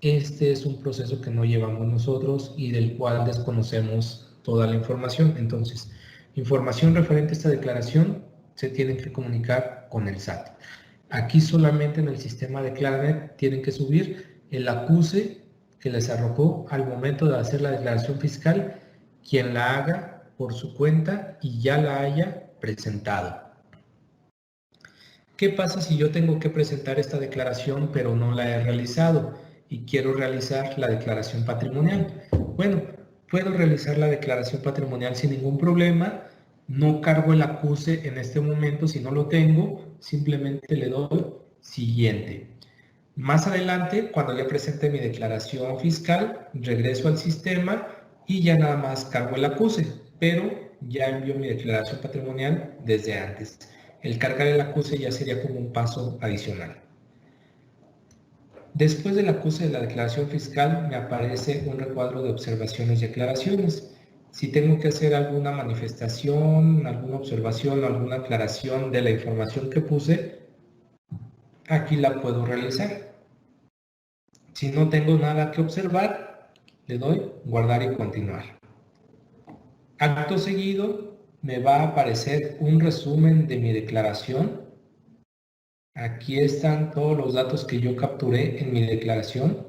Este es un proceso que no llevamos nosotros y del cual desconocemos toda la información. Entonces, información referente a esta declaración se tienen que comunicar con el SAT. Aquí solamente en el sistema de Claranet tienen que subir el acuse que les arrojó al momento de hacer la declaración fiscal, quien la haga por su cuenta y ya la haya presentado. ¿Qué pasa si yo tengo que presentar esta declaración pero no la he realizado y quiero realizar la declaración patrimonial? Bueno, puedo realizar la declaración patrimonial sin ningún problema. No cargo el acuse en este momento si no lo tengo, simplemente le doy siguiente. Más adelante, cuando ya presente mi declaración fiscal, regreso al sistema y ya nada más cargo el acuse, pero ya envío mi declaración patrimonial desde antes. El cargar el acuse ya sería como un paso adicional. Después del acuse de la declaración fiscal me aparece un recuadro de observaciones y aclaraciones. Si tengo que hacer alguna manifestación, alguna observación o alguna aclaración de la información que puse, aquí la puedo realizar. Si no tengo nada que observar, le doy guardar y continuar. Acto seguido me va a aparecer un resumen de mi declaración. Aquí están todos los datos que yo capturé en mi declaración.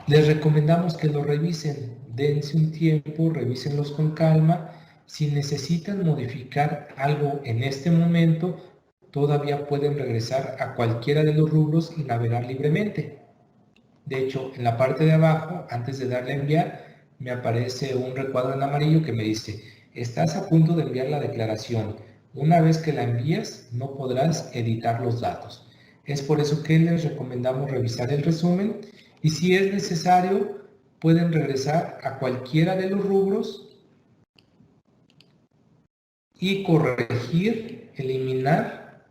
Les recomendamos que lo revisen, dense un tiempo, revísenlos con calma. Si necesitan modificar algo en este momento, todavía pueden regresar a cualquiera de los rubros y navegar libremente. De hecho, en la parte de abajo, antes de darle a enviar, me aparece un recuadro en amarillo que me dice: estás a punto de enviar la declaración. Una vez que la envías, no podrás editar los datos. Es por eso que les recomendamos revisar el resumen y si es necesario, pueden regresar a cualquiera de los rubros y corregir, eliminar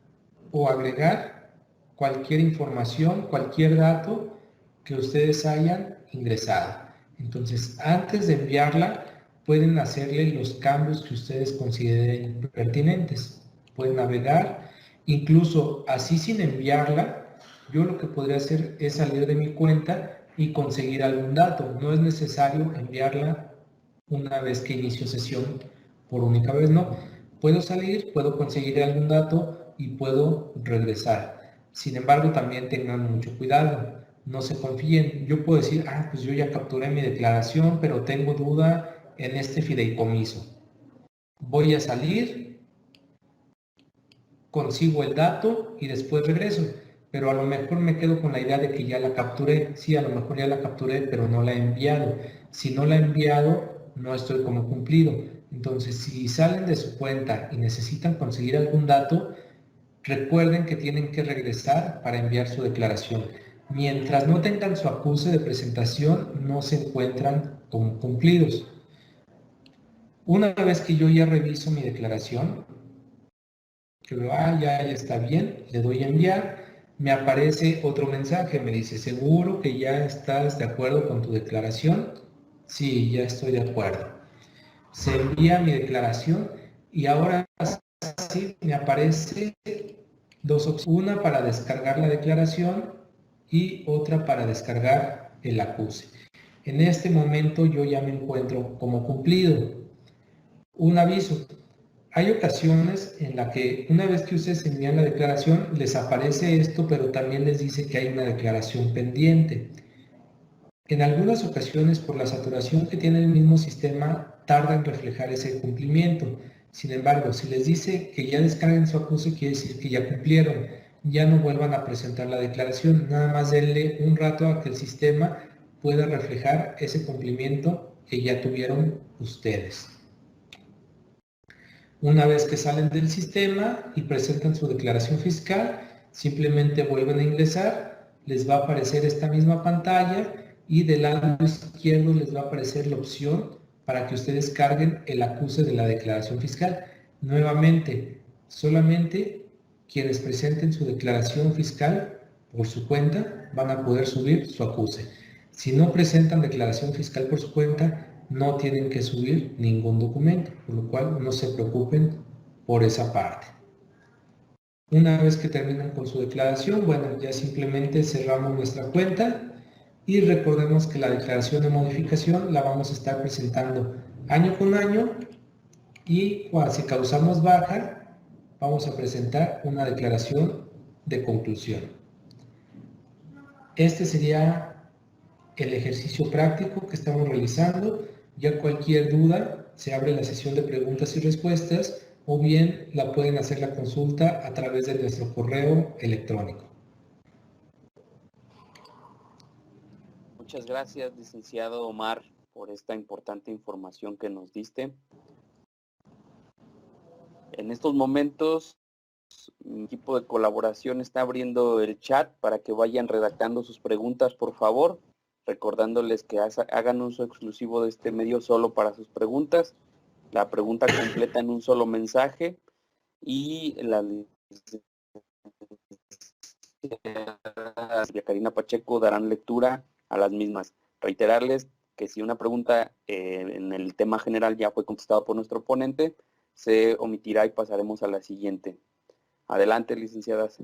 o agregar cualquier información, cualquier dato que ustedes hayan ingresado. Entonces, antes de enviarla, pueden hacerle los cambios que ustedes consideren pertinentes. Pueden navegar, incluso así sin enviarla, yo lo que podría hacer es salir de mi cuenta y conseguir algún dato. No es necesario enviarla una vez que inicio sesión por única vez, ¿no? Puedo salir, puedo conseguir algún dato y puedo regresar. Sin embargo, también tengan mucho cuidado, no se confíen. Yo puedo decir, pues yo ya capturé mi declaración, pero tengo duda en este fideicomiso. Voy a salir, consigo el dato y después regreso. Pero a lo mejor me quedo con la idea de que ya la capturé. Sí, a lo mejor ya la capturé, pero no la he enviado. Si no la he enviado, no estoy como cumplido. Entonces, si salen de su cuenta y necesitan conseguir algún dato, recuerden que tienen que regresar para enviar su declaración. Mientras no tengan su acuse de presentación, no se encuentran como cumplidos. Una vez que yo ya reviso mi declaración, que veo, ya está bien, le doy a enviar, me aparece otro mensaje, me dice, ¿seguro que ya estás de acuerdo con tu declaración? Sí, ya estoy de acuerdo. Se envía mi declaración y ahora sí me aparece dos opciones, una para descargar la declaración y otra para descargar el acuse. En este momento yo ya me encuentro como cumplido. Un aviso. Hay ocasiones en las que una vez que ustedes envían la declaración les aparece esto, pero también les dice que hay una declaración pendiente. En algunas ocasiones, por la saturación que tiene el mismo sistema, tarda en reflejar ese cumplimiento. Sin embargo, si les dice que ya descarguen su acuse, quiere decir que ya cumplieron. Ya no vuelvan a presentar la declaración, nada más denle un rato a que el sistema pueda reflejar ese cumplimiento que ya tuvieron ustedes. Una vez que salen del sistema y presentan su declaración fiscal, simplemente vuelven a ingresar, les va a aparecer esta misma pantalla y del lado izquierdo les va a aparecer la opción para que ustedes carguen el acuse de la declaración fiscal. Nuevamente, solamente quienes presenten su declaración fiscal por su cuenta van a poder subir su acuse. Si no presentan declaración fiscal por su cuenta, no tienen que subir ningún documento, por lo cual no se preocupen por esa parte. Una vez que terminan con su declaración, bueno, ya simplemente cerramos nuestra cuenta y recordemos que la declaración de modificación la vamos a estar presentando año con año y si causamos baja, vamos a presentar una declaración de conclusión. Este sería el ejercicio práctico que estamos realizando. Ya cualquier duda, se abre la sesión de preguntas y respuestas o bien la pueden hacer la consulta a través de nuestro correo electrónico. Muchas gracias, licenciado Omar, por esta importante información que nos diste. En estos momentos, mi equipo de colaboración está abriendo el chat para que vayan redactando sus preguntas, por favor, recordándoles que hagan uso exclusivo de este medio solo para sus preguntas, la pregunta completa en un solo mensaje y la Karina Pacheco darán lectura a las mismas. Reiterarles que si una pregunta en el tema general ya fue contestada por nuestro ponente, se omitirá y pasaremos a la siguiente. Adelante, licenciadas.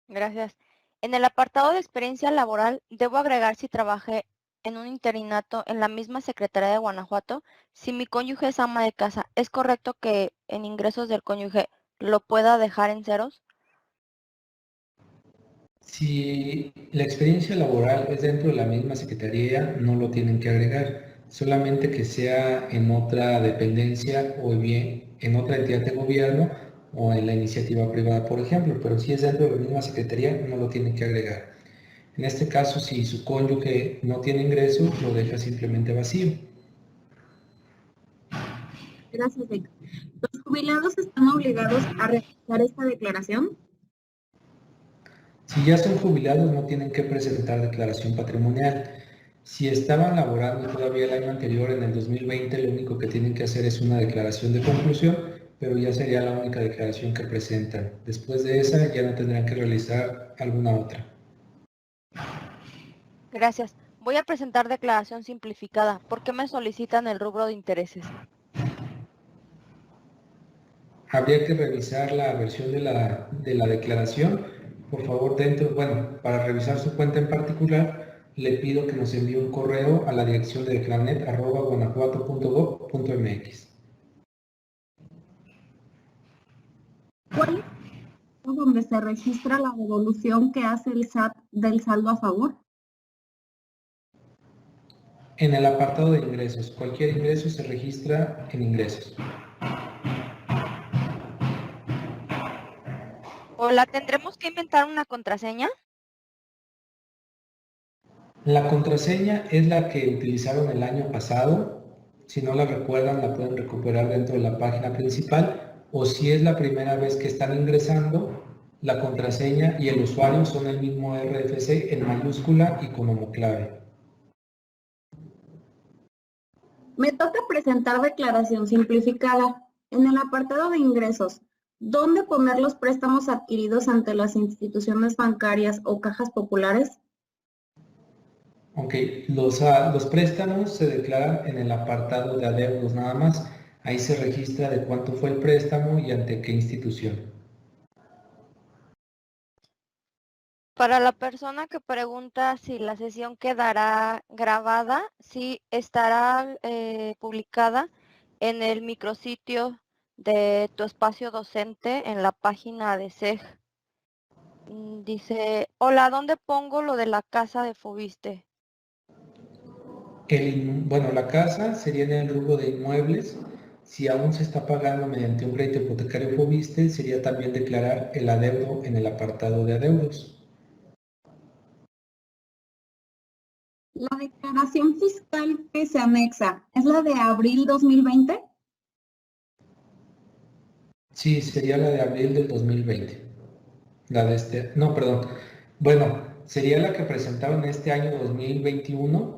Gracias. En el apartado de experiencia laboral, debo agregar si trabajé en un interinato en la misma Secretaría de Guanajuato. Si mi cónyuge es ama de casa, ¿es correcto que en ingresos del cónyuge lo pueda dejar en ceros? Si la experiencia laboral es dentro de la misma secretaría, no lo tienen que agregar, solamente que sea en otra dependencia o bien en otra entidad de gobierno o en la iniciativa privada, por ejemplo, pero si es dentro de la misma secretaría, no lo tienen que agregar. En este caso, si su cónyuge no tiene ingresos, lo deja simplemente vacío. Gracias, Beca. ¿Los jubilados están obligados a realizar esta declaración? Si ya son jubilados, no tienen que presentar declaración patrimonial. Si estaban laborando todavía el año anterior, en el 2020, lo único que tienen que hacer es una declaración de conclusión, pero ya sería la única declaración que presentan. Después de esa, ya no tendrán que realizar alguna otra. Gracias. Voy a presentar declaración simplificada. ¿Por qué me solicitan el rubro de intereses? Habría que revisar la versión de la declaración. Por favor, para revisar su cuenta en particular, le pido que nos envíe un correo a la dirección de declaranet@guanajuato.gov.mx. ¿Cuál es el donde se registra la devolución que hace el SAT del saldo a favor? En el apartado de ingresos, cualquier ingreso se registra en ingresos. ¿O la tendremos que inventar una contraseña? La contraseña es la que utilizaron el año pasado. Si no la recuerdan, la pueden recuperar dentro de la página principal. O si es la primera vez que están ingresando, la contraseña y el usuario son el mismo RFC en mayúscula y con homoclave. Me toca presentar declaración simplificada. En el apartado de ingresos, ¿dónde poner los préstamos adquiridos ante las instituciones bancarias o cajas populares? Ok, los préstamos se declaran en el apartado de adeudos nada más. Ahí se registra de cuánto fue el préstamo y ante qué institución. Para la persona que pregunta si la sesión quedará grabada, sí estará publicada en el micrositio de tu espacio docente en la página de SEG. Dice, hola, ¿dónde pongo lo de la casa de Fobiste? Bueno, la casa sería en el rubro de inmuebles. Si aún se está pagando mediante un crédito hipotecario Fobiste, sería también declarar el adeudo en el apartado de adeudos. La declaración fiscal que se anexa, ¿es la de abril 2020? Sí, sería la de abril del 2020. La de este, no, perdón. Bueno, sería la que presentaron este año 2021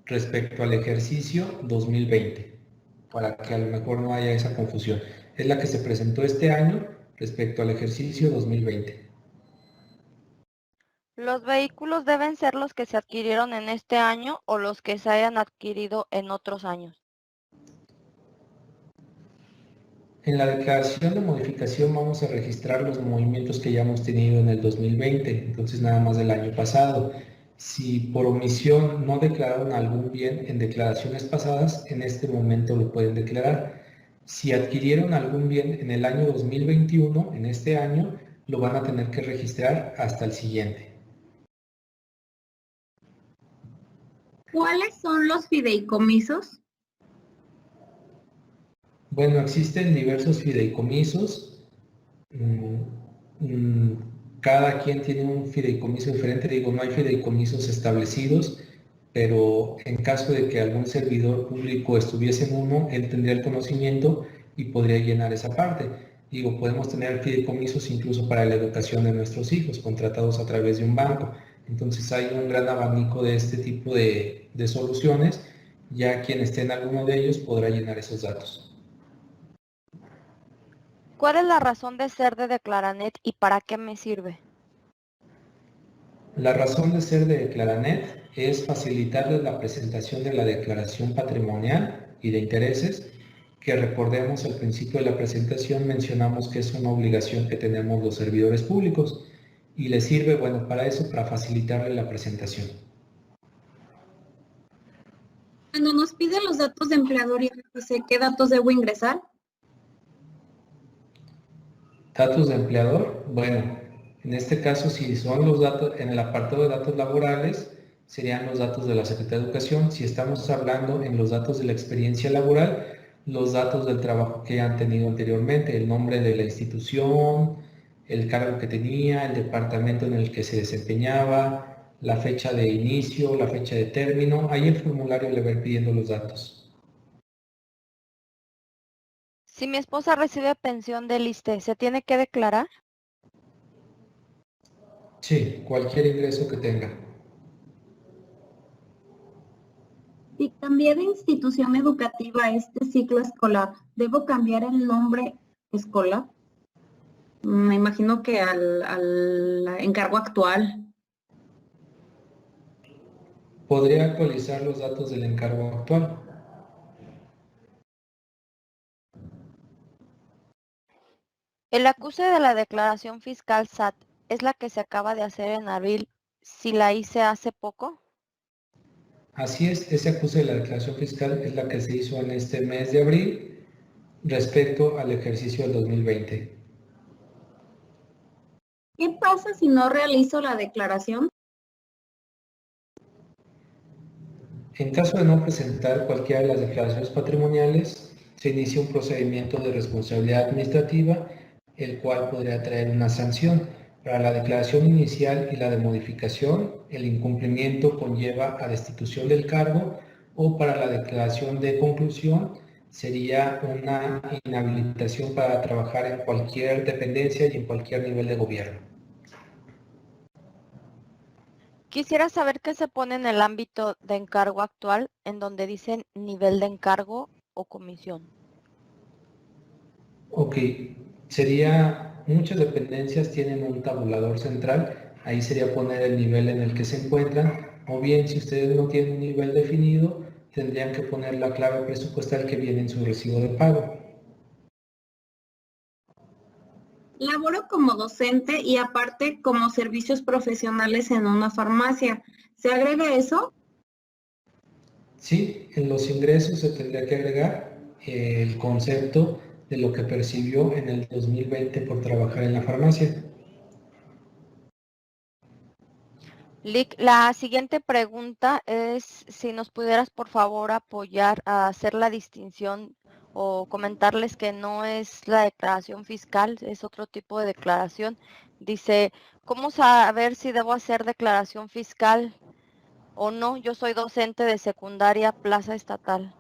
respecto al ejercicio 2020, para que a lo mejor no haya esa confusión. Es la que se presentó este año respecto al ejercicio 2020. ¿Los vehículos deben ser los que se adquirieron en este año o los que se hayan adquirido en otros años? En la declaración de modificación vamos a registrar los movimientos que ya hemos tenido en el 2020, entonces nada más del año pasado. Si por omisión no declararon algún bien en declaraciones pasadas, en este momento lo pueden declarar. Si adquirieron algún bien en el año 2021, en este año, lo van a tener que registrar hasta el siguiente. ¿Cuáles son los fideicomisos? Bueno, existen diversos fideicomisos. Cada quien tiene un fideicomiso diferente. Digo, no hay fideicomisos establecidos, pero en caso de que algún servidor público estuviese en uno, él tendría el conocimiento y podría llenar esa parte. Digo, podemos tener fideicomisos incluso para la educación de nuestros hijos, contratados a través de un banco. Entonces hay un gran abanico de este tipo de soluciones. Ya quien esté en alguno de ellos podrá llenar esos datos. ¿Cuál es la razón de ser de Declaranet y para qué me sirve? La razón de ser de Declaranet es facilitarles la presentación de la declaración patrimonial y de intereses, que recordemos al principio de la presentación mencionamos que es una obligación que tenemos los servidores públicos y les sirve, bueno, para eso, para facilitarle la presentación. Cuando nos piden los datos de empleador y RFC, ¿qué datos debo ingresar? Datos de empleador, bueno, en este caso si son los datos, en el apartado de datos laborales, serían los datos de la Secretaría de Educación. Si estamos hablando en los datos de la experiencia laboral, los datos del trabajo que han tenido anteriormente, el nombre de la institución, el cargo que tenía, el departamento en el que se desempeñaba, la fecha de inicio, la fecha de término, ahí el formulario le va a ir pidiendo los datos. Si mi esposa recibe pensión del ISSSTE, ¿se tiene que declarar? Sí, cualquier ingreso que tenga. Si cambié de institución educativa este ciclo escolar, ¿debo cambiar el nombre escolar? Me imagino que al encargo actual. Podría actualizar los datos del encargo actual. El acuse de la declaración fiscal SAT es la que se acaba de hacer en abril, si la hice hace poco. Así es, ese acuse de la declaración fiscal es la que se hizo en este mes de abril respecto al ejercicio del 2020. ¿Qué pasa si no realizo la declaración? En caso de no presentar cualquiera de las declaraciones patrimoniales, se inicia un procedimiento de responsabilidad administrativa, el cual podría traer una sanción. Para la declaración inicial y la de modificación, el incumplimiento conlleva a destitución del cargo, o para la declaración de conclusión sería una inhabilitación para trabajar en cualquier dependencia y en cualquier nivel de gobierno. Quisiera saber qué se pone en el ámbito de encargo actual, en donde dicen nivel de encargo o comisión. Ok, muchas dependencias tienen un tabulador central, ahí sería poner el nivel en el que se encuentran, o bien si ustedes no tienen un nivel definido, tendrían que poner la clave presupuestal que viene en su recibo de pago. Laboro como docente y aparte como servicios profesionales en una farmacia. ¿Se agrega eso? Sí, en los ingresos se tendría que agregar el concepto de lo que percibió en el 2020 por trabajar en la farmacia. Lick, la siguiente pregunta es si nos pudieras por favor apoyar a hacer la distinción o comentarles que no es la declaración fiscal, es otro tipo de declaración. Dice, ¿cómo saber si debo hacer declaración fiscal o no? Yo soy docente de secundaria Plaza Estatal.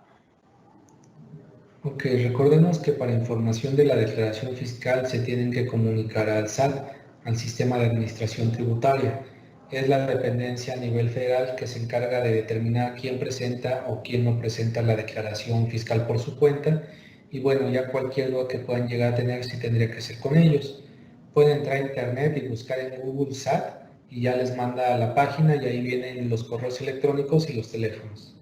Ok, recordemos que para información de la declaración fiscal se tienen que comunicar al SAT, al Sistema de Administración Tributaria. Es la dependencia a nivel federal que se encarga de determinar quién presenta o quién no presenta la declaración fiscal por su cuenta. Y bueno, ya cualquier duda que puedan llegar a tener sí tendría que ser con ellos. Pueden entrar a internet y buscar en Google SAT y ya les manda a la página y ahí vienen los correos electrónicos y los teléfonos.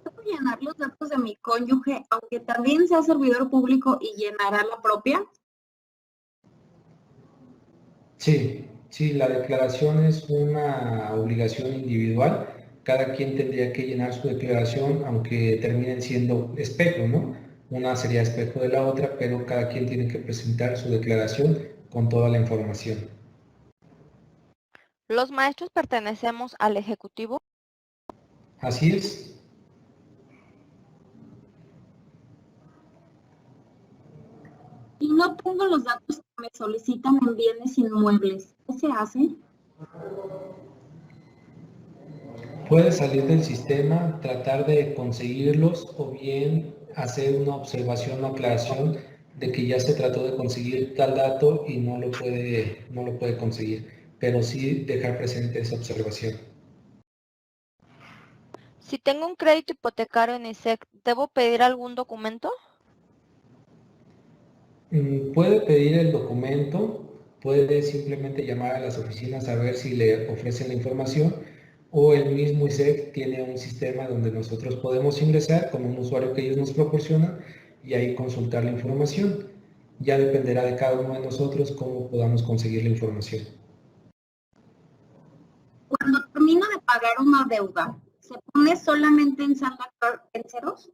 ¿Puedo llenar los datos de mi cónyuge, aunque también sea servidor público y llenará la propia? Sí, la declaración es una obligación individual. Cada quien tendría que llenar su declaración, aunque terminen siendo espejo, ¿no? Una sería espejo de la otra, pero cada quien tiene que presentar su declaración con toda la información. ¿Los maestros pertenecemos al Ejecutivo? Así es. Y no tengo los datos que me solicitan en bienes inmuebles. ¿Qué se hace? Puedes salir del sistema, tratar de conseguirlos o bien hacer una observación o aclaración de que ya se trató de conseguir tal dato y no lo puede conseguir, pero sí dejar presente esa observación. Si tengo un crédito hipotecario en ISEC, ¿debo pedir algún documento? Puede pedir el documento, puede simplemente llamar a las oficinas a ver si le ofrecen la información, o el mismo ISEC tiene un sistema donde nosotros podemos ingresar con un usuario que ellos nos proporcionan y ahí consultar la información. Ya dependerá de cada uno de nosotros cómo podamos conseguir la información. Cuando termino de pagar una deuda, ¿se pone solamente en saldo en ceros?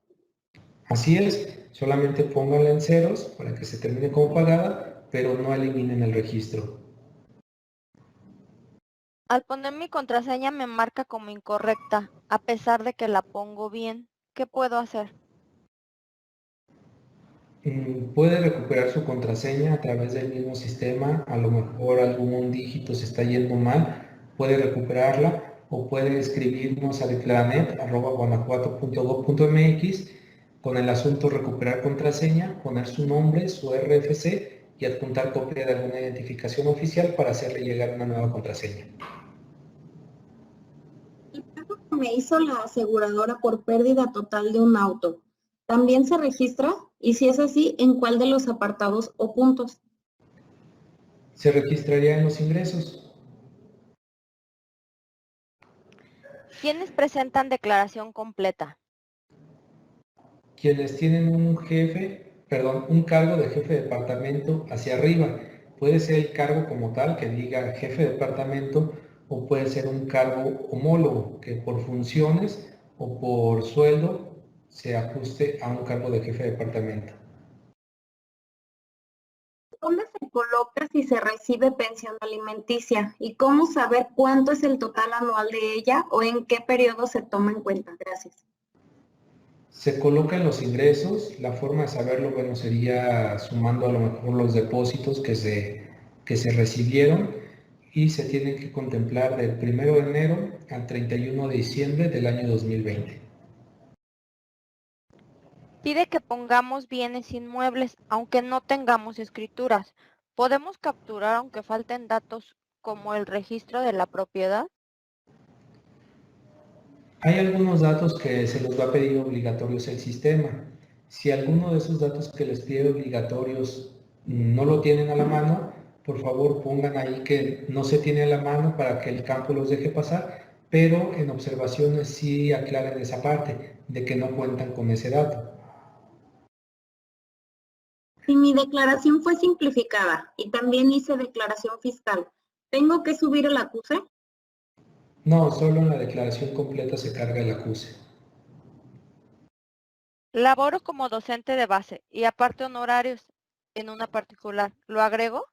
Así es, solamente pónganla en ceros para que se termine como pagada, pero no eliminen el registro. Al poner mi contraseña me marca como incorrecta, a pesar de que la pongo bien. ¿Qué puedo hacer? Puede recuperar su contraseña a través del mismo sistema, a lo mejor algún dígito se está yendo mal, puede recuperarla o puede escribirnos a declaranet@guanajuato.gov.mx con el asunto recuperar contraseña, poner su nombre, su RFC y adjuntar copia de alguna identificación oficial para hacerle llegar una nueva contraseña. El pago que me hizo la aseguradora por pérdida total de un auto, ¿también se registra? Y si es así, ¿en cuál de los apartados o puntos? Se registraría en los ingresos. ¿Quiénes presentan declaración completa? Quienes tienen un cargo de jefe de departamento hacia arriba. Puede ser el cargo como tal, que diga jefe de departamento, o puede ser un cargo homólogo, que por funciones o por sueldo se ajuste a un cargo de jefe de departamento. ¿Dónde se coloca si se recibe pensión alimenticia? ¿Y cómo saber cuánto es el total anual de ella o en qué periodo se toma en cuenta? Gracias. Se colocan los ingresos, la forma de saberlo, bueno, sería sumando a lo mejor los depósitos que se recibieron y se tienen que contemplar del 1 de enero al 31 de diciembre del año 2020. Pide que pongamos bienes inmuebles, aunque no tengamos escrituras. ¿Podemos capturar aunque falten datos como el registro de la propiedad? Hay algunos datos que se los va a pedir obligatorios el sistema. Si alguno de esos datos que les pide obligatorios no lo tienen a la mano, por favor pongan ahí que no se tiene a la mano para que el campo los deje pasar, pero en observaciones sí aclaren esa parte de que no cuentan con ese dato. Si mi declaración fue simplificada y también hice declaración fiscal, ¿tengo que subir el acuse? No, solo en la declaración completa se carga el acuse. Laboro como docente de base y aparte honorarios en una particular. ¿Lo agrego?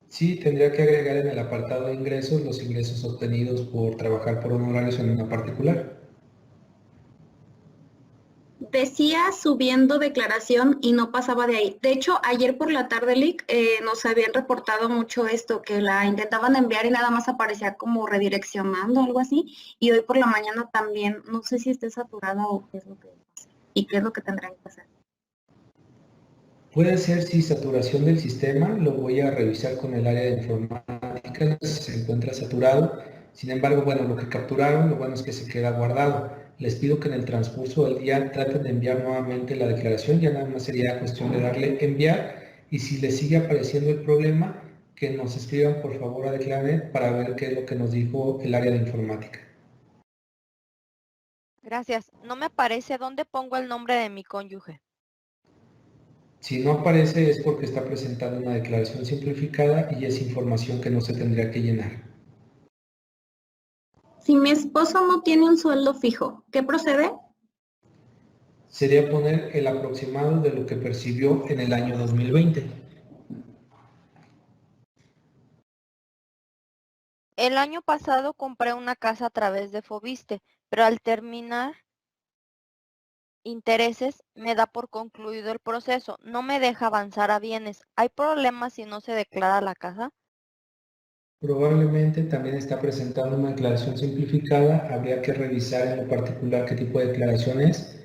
Sí, tendría que agregar en el apartado de ingresos los ingresos obtenidos por trabajar por honorarios en una particular. Decía subiendo declaración y no pasaba de ahí. De hecho, ayer por la tarde, Lick, nos habían reportado mucho esto, que la intentaban enviar y nada más aparecía como redireccionando, algo así. Y hoy por la mañana también, no sé si esté saturada o qué es lo que pasa y qué es lo que tendrán que hacer. Puede ser si saturación del sistema, lo voy a revisar con el área de informática, si se encuentra saturado. Sin embargo, bueno, lo que capturaron, lo bueno es que se queda guardado. Les pido que en el transcurso del día traten de enviar nuevamente la declaración, ya nada más sería cuestión de darle enviar y si les sigue apareciendo el problema, que nos escriban por favor a Declaranet para ver qué es lo que nos dijo el área de informática. Gracias. No me aparece dónde pongo el nombre de mi cónyuge. Si no aparece es porque está presentando una declaración simplificada y es información que no se tendría que llenar. Si mi esposo no tiene un sueldo fijo, ¿qué procede? Sería poner el aproximado de lo que percibió en el año 2020. El año pasado compré una casa a través de Fobiste, pero al terminar intereses me da por concluido el proceso. No me deja avanzar a bienes. ¿Hay problemas si no se declara la casa? Probablemente también está presentando una declaración simplificada. Habría que revisar en lo particular qué tipo de declaración es.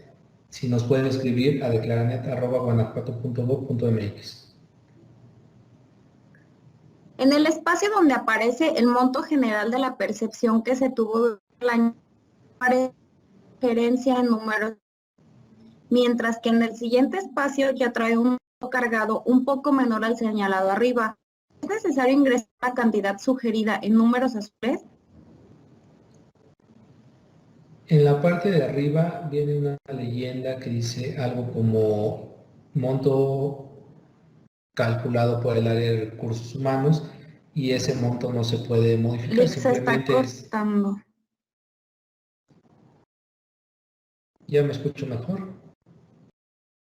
Si nos pueden escribir a declaranet@guanajuato.gov.mx. En el espacio donde aparece el monto general de la percepción que se tuvo el año, aparece referencia en números, mientras que en el siguiente espacio ya trae un monto cargado un poco menor al señalado arriba. ¿Es necesario ingresar la cantidad sugerida en números azules? En la parte de arriba viene una leyenda que dice algo como monto calculado por el área de recursos humanos y ese monto no se puede modificar, Lick se está simplemente es... cortando. ¿Ya me escucho mejor?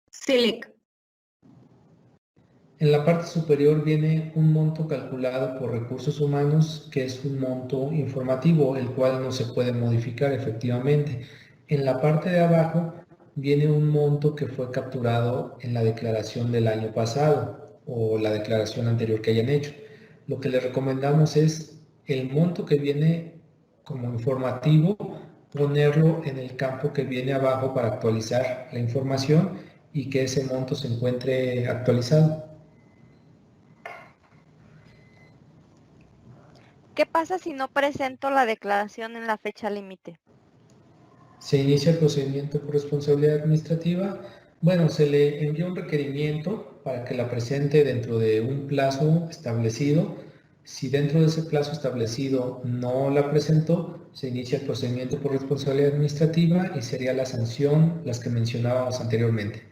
Sí, Lick. En la parte superior viene un monto calculado por recursos humanos, que es un monto informativo, el cual no se puede modificar efectivamente. En la parte de abajo viene un monto que fue capturado en la declaración del año pasado o la declaración anterior que hayan hecho. Lo que les recomendamos es el monto que viene como informativo, ponerlo en el campo que viene abajo para actualizar la información y que ese monto se encuentre actualizado. ¿Qué pasa si no presento la declaración en la fecha límite? Se inicia el procedimiento por responsabilidad administrativa. Bueno, se le envía un requerimiento para que la presente dentro de un plazo establecido. Si dentro de ese plazo establecido no la presentó, se inicia el procedimiento por responsabilidad administrativa y sería la sanción las que mencionábamos anteriormente.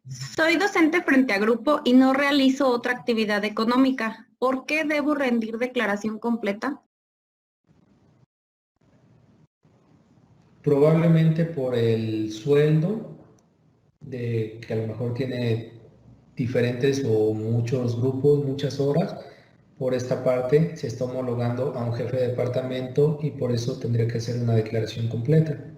Soy docente frente a grupo y no realizo otra actividad económica. ¿Por qué debo rendir declaración completa? Probablemente por el sueldo, de que a lo mejor tiene diferentes o muchos grupos, muchas horas. Por esta parte se está homologando a un jefe de departamento y por eso tendría que hacer una declaración completa.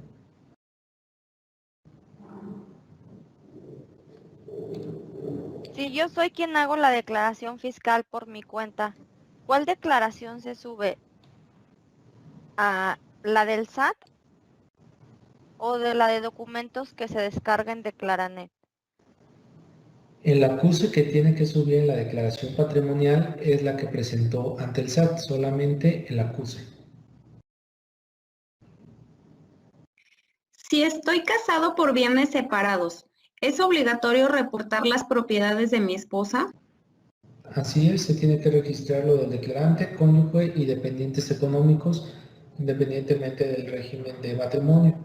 Si yo soy quien hago la declaración fiscal por mi cuenta, ¿cuál declaración se sube? ¿A la del SAT o de la de documentos que se descarguen de Claranet? El acuse que tiene que subir en la declaración patrimonial es la que presentó ante el SAT, solamente el acuse. Si estoy casado por bienes separados, ¿es obligatorio reportar las propiedades de mi esposa? Así es, se tiene que registrar lo del declarante, cónyuge y dependientes económicos, independientemente del régimen de matrimonio.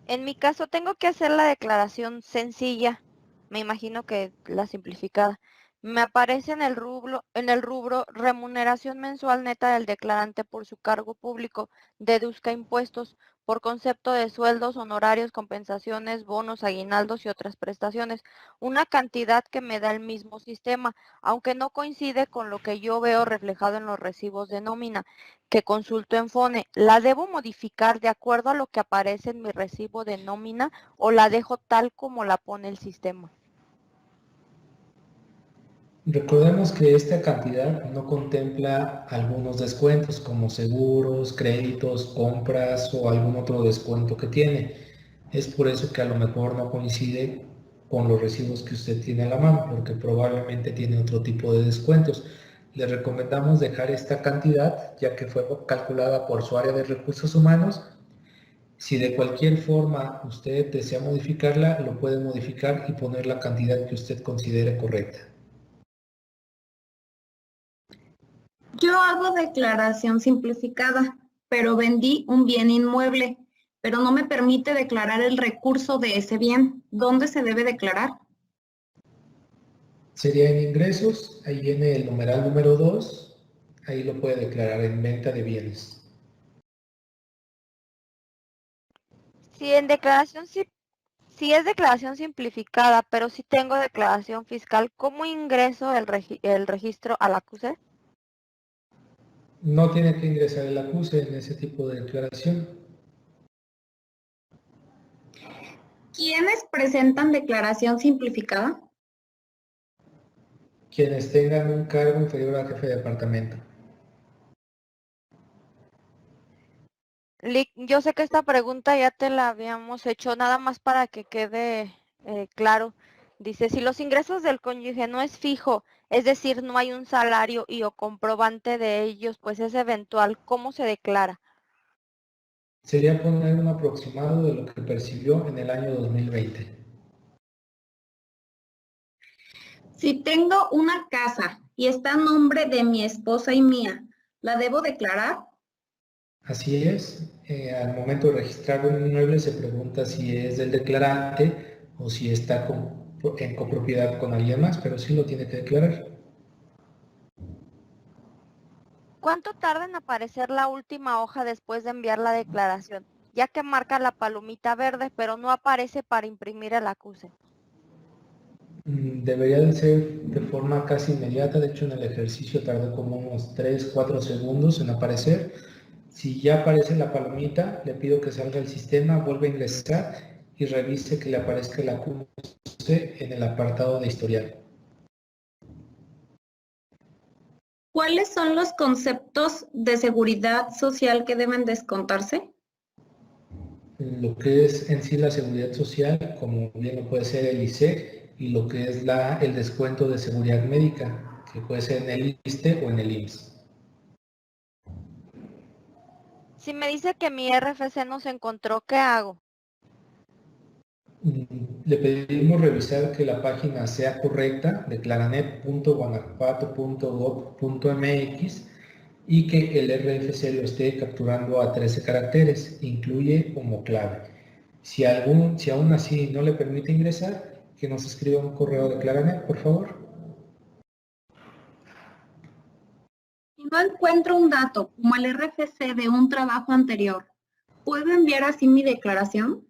En mi caso tengo que hacer la declaración sencilla, me imagino que la simplificada. Me aparece en el rubro remuneración mensual neta del declarante por su cargo público, deduzca impuestos por concepto de sueldos, honorarios, compensaciones, bonos, aguinaldos y otras prestaciones. Una cantidad que me da el mismo sistema, aunque no coincide con lo que yo veo reflejado en los recibos de nómina que consulto en FONE. ¿La debo modificar de acuerdo a lo que aparece en mi recibo de nómina o la dejo tal como la pone el sistema? Recordemos que esta cantidad no contempla algunos descuentos como seguros, créditos, compras o algún otro descuento que tiene. Es por eso que a lo mejor no coincide con los recibos que usted tiene a la mano, porque probablemente tiene otro tipo de descuentos. Le recomendamos dejar esta cantidad, ya que fue calculada por su área de recursos humanos. Si de cualquier forma usted desea modificarla, lo puede modificar y poner la cantidad que usted considere correcta. Yo hago declaración simplificada, pero vendí un bien inmueble, pero no me permite declarar el recurso de ese bien. ¿Dónde se debe declarar? Sería en ingresos, ahí viene el numeral número 2, ahí lo puede declarar en venta de bienes. Si en declaración si es declaración simplificada, pero si tengo declaración fiscal, ¿cómo ingreso el registro al acuse? No tiene que ingresar el acuse en ese tipo de declaración. ¿Quiénes presentan declaración simplificada? Quienes tengan un cargo inferior a jefe de departamento. Lick, yo sé que esta pregunta ya te la habíamos hecho, nada más para que quede claro. Dice, si los ingresos del cónyuge no es fijo, es decir, no hay un salario y o comprobante de ellos, pues es eventual, ¿cómo se declara? Sería poner un aproximado de lo que percibió en el año 2020. Si tengo una casa y está a nombre de mi esposa y mía, ¿la debo declarar? Así es, al momento de registrar un inmueble se pregunta si es del declarante o si está en copropiedad con alguien más, pero sí lo tiene que declarar. ¿Cuánto tarda en aparecer la última hoja después de enviar la declaración? Ya que marca la palomita verde, pero no aparece para imprimir el acuse. Debería de ser de forma casi inmediata, de hecho en el ejercicio tardó como unos 3-4 segundos en aparecer. Si ya aparece la palomita, le pido que salga el sistema, vuelva a ingresar y revise que le aparezca el acuse en el apartado de historial. ¿Cuáles son los conceptos de seguridad social que deben descontarse? Lo que es en sí la seguridad social, como bien lo puede ser el ISEG, y lo que es el descuento de seguridad médica, que puede ser en el ISSSTE o en el IMSS. Si me dice que mi RFC no se encontró, ¿qué hago? Le pedimos revisar que la página sea correcta, declaranet.guanajuato.gov.mx, y que el RFC lo esté capturando a 13 caracteres, incluye como clave. Si aún así no le permite ingresar, que nos escriba un correo de Claranet, por favor. Si no encuentro un dato como el RFC de un trabajo anterior, ¿puedo enviar así mi declaración?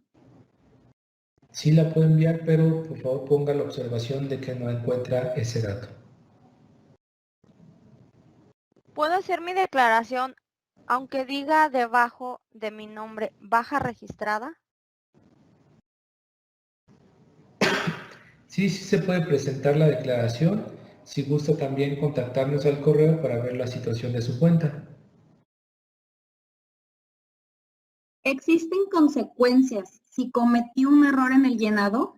Sí la puede enviar, pero por favor ponga la observación de que no encuentra ese dato. ¿Puedo hacer mi declaración aunque diga debajo de mi nombre baja registrada? Sí, sí se puede presentar la declaración. Si gusta también contactarnos al correo para ver la situación de su cuenta. ¿Existen consecuencias si cometí un error en el llenado?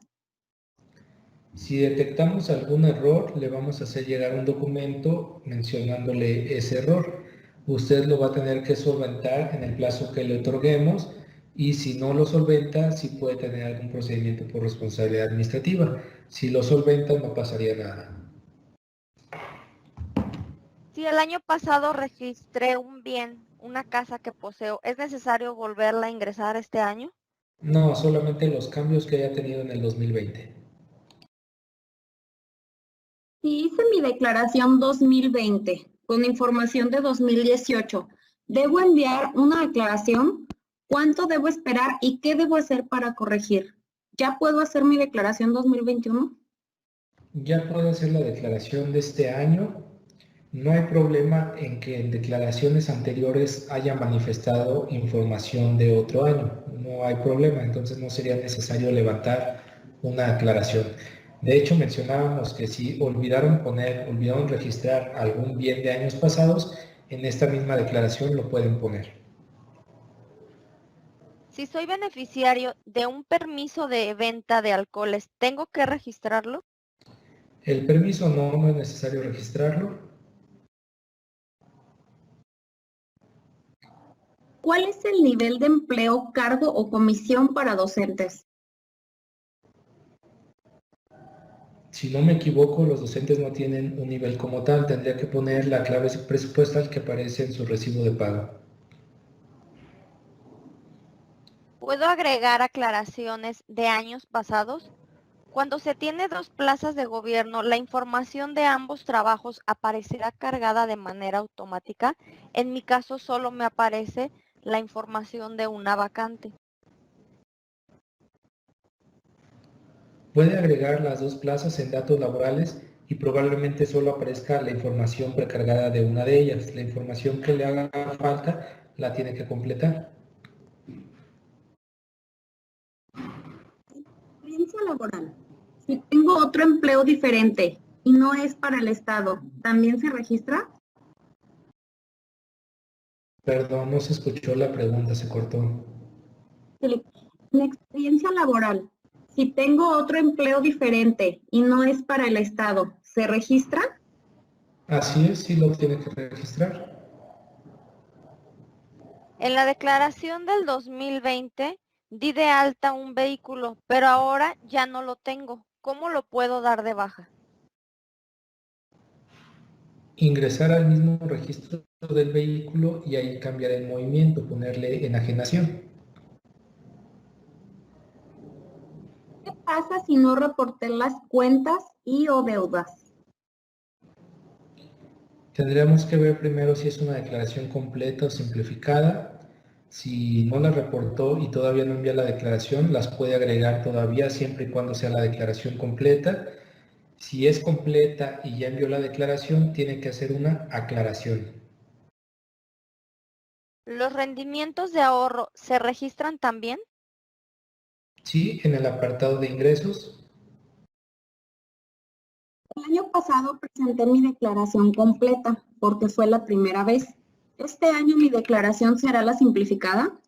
Si detectamos algún error, le vamos a hacer llegar un documento mencionándole ese error. Usted lo va a tener que solventar en el plazo que le otorguemos y si no lo solventa, sí puede tener algún procedimiento por responsabilidad administrativa. Si lo solventa, no pasaría nada. Si el año pasado registré un bien, una casa que poseo, ¿es necesario volverla a ingresar este año? No, solamente los cambios que haya tenido en el 2020. Si hice mi declaración 2020 con información de 2018, ¿debo enviar una declaración? ¿Cuánto debo esperar y qué debo hacer para corregir? ¿Ya puedo hacer mi declaración 2021? Ya puede hacer la declaración de este año. No hay problema en que en declaraciones anteriores haya manifestado información de otro año. No hay problema, entonces no sería necesario levantar una aclaración. De hecho, mencionábamos que si olvidaron registrar algún bien de años pasados, en esta misma declaración lo pueden poner. Si soy beneficiario de un permiso de venta de alcoholes, ¿tengo que registrarlo? El permiso no es necesario registrarlo. ¿Cuál es el nivel de empleo, cargo o comisión para docentes? Si no me equivoco, los docentes no tienen un nivel como tal. Tendría que poner la clave presupuestal que aparece en su recibo de pago. ¿Puedo agregar aclaraciones de años pasados? Cuando se tiene dos plazas de gobierno, la información de ambos trabajos aparecerá cargada de manera automática. En mi caso, solo me aparece la información de una vacante. Puede agregar las dos plazas en datos laborales y probablemente solo aparezca la información precargada de una de ellas. La información que le haga falta la tiene que completar. Experiencia laboral. Si tengo otro empleo diferente y no es para el Estado, ¿también se registra? Perdón, no se escuchó la pregunta, se cortó. En experiencia laboral, si tengo otro empleo diferente y no es para el Estado, ¿se registra? Así es, sí lo tiene que registrar. En la declaración del 2020 di de alta un vehículo, pero ahora ya no lo tengo. ¿Cómo lo puedo dar de baja? Ingresar al mismo registro del vehículo y ahí cambiar el movimiento, ponerle enajenación. ¿Qué pasa si no reporté las cuentas y o deudas? Tendríamos que ver primero si es una declaración completa o simplificada. Si no la reportó y todavía no envía la declaración, las puede agregar todavía siempre y cuando sea la declaración completa. Si es completa y ya envió la declaración, tiene que hacer una aclaración. ¿Los rendimientos de ahorro se registran también? Sí, en el apartado de ingresos. El año pasado presenté mi declaración completa porque fue la primera vez. ¿Este año mi declaración será la simplificada?